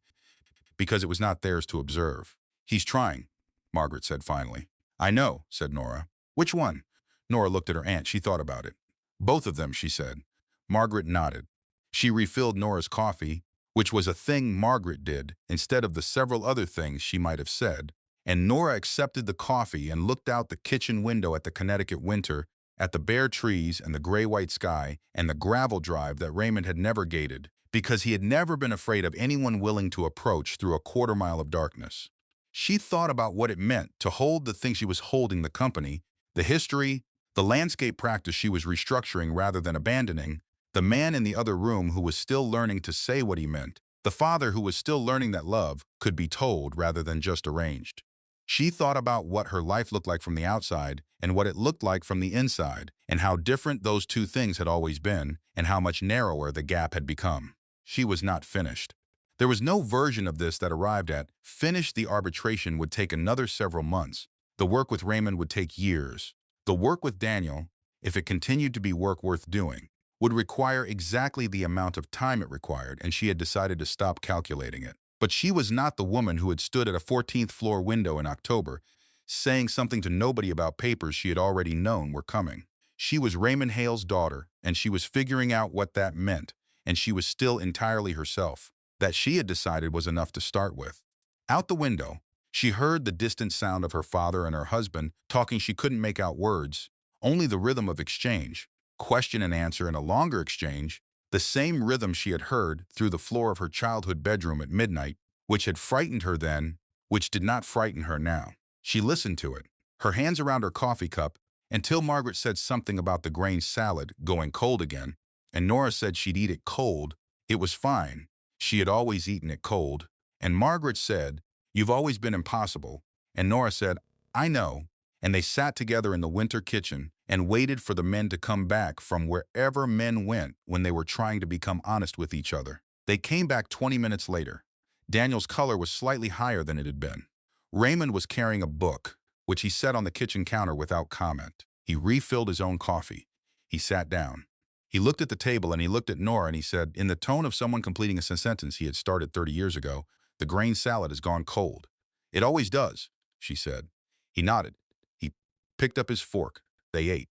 because it was not theirs to observe. "He's trying," Margaret said finally. "I know," said Nora. "Which one?" Nora looked at her aunt. She thought about it. "Both of them," she said. Margaret nodded. She refilled Nora's coffee, which was a thing Margaret did instead of the several other things she might have said, and Nora accepted the coffee and looked out the kitchen window at the Connecticut winter, at the bare trees and the gray-white sky and the gravel drive that Raymond had never gated, because he had never been afraid of anyone willing to approach through a quarter-mile of darkness. She thought about what it meant to hold the thing she was holding, the company, the history, the landscape practice she was restructuring rather than abandoning, the man in the other room who was still learning to say what he meant, the father who was still learning that love could be told rather than just arranged. She thought about what her life looked like from the outside and what it looked like from the inside, and how different those two things had always been, and how much narrower the gap had become. She was not finished. There was no version of this that arrived at finished. The arbitration would take another several months. The work with Raymond would take years. The work with Daniel, if it continued to be work worth doing, would require exactly the amount of time it required, and she had decided to stop calculating it. But she was not the woman who had stood at a 14th floor window in October, saying something to nobody about papers she had already known were coming. She was Raymond Hale's daughter, and she was figuring out what that meant, and she was still entirely herself. That she had decided was enough to start with. Out the window, she heard the distant sound of her father and her husband talking. She couldn't make out words, only the rhythm of exchange, question and answer in a longer exchange, the same rhythm she had heard through the floor of her childhood bedroom at midnight, which had frightened her then, which did not frighten her now. She listened to it, her hands around her coffee cup, until Margaret said something about the grain salad going cold again, and Nora said she'd eat it cold. It was fine. She had always eaten it cold. And Margaret said, "You've always been impossible." And Nora said, "I know." And they sat together in the winter kitchen and waited for the men to come back from wherever men went when they were trying to become honest with each other. They came back 20 minutes later. Daniel's color was slightly higher than it had been. Raymond was carrying a book, which he set on the kitchen counter without comment. He refilled his own coffee. He sat down. He looked at the table and he looked at Nora and he said, in the tone of someone completing a sentence he had started 30 years ago, "The grain salad has gone cold." "It always does," she said. He nodded. He picked up his fork. They ate.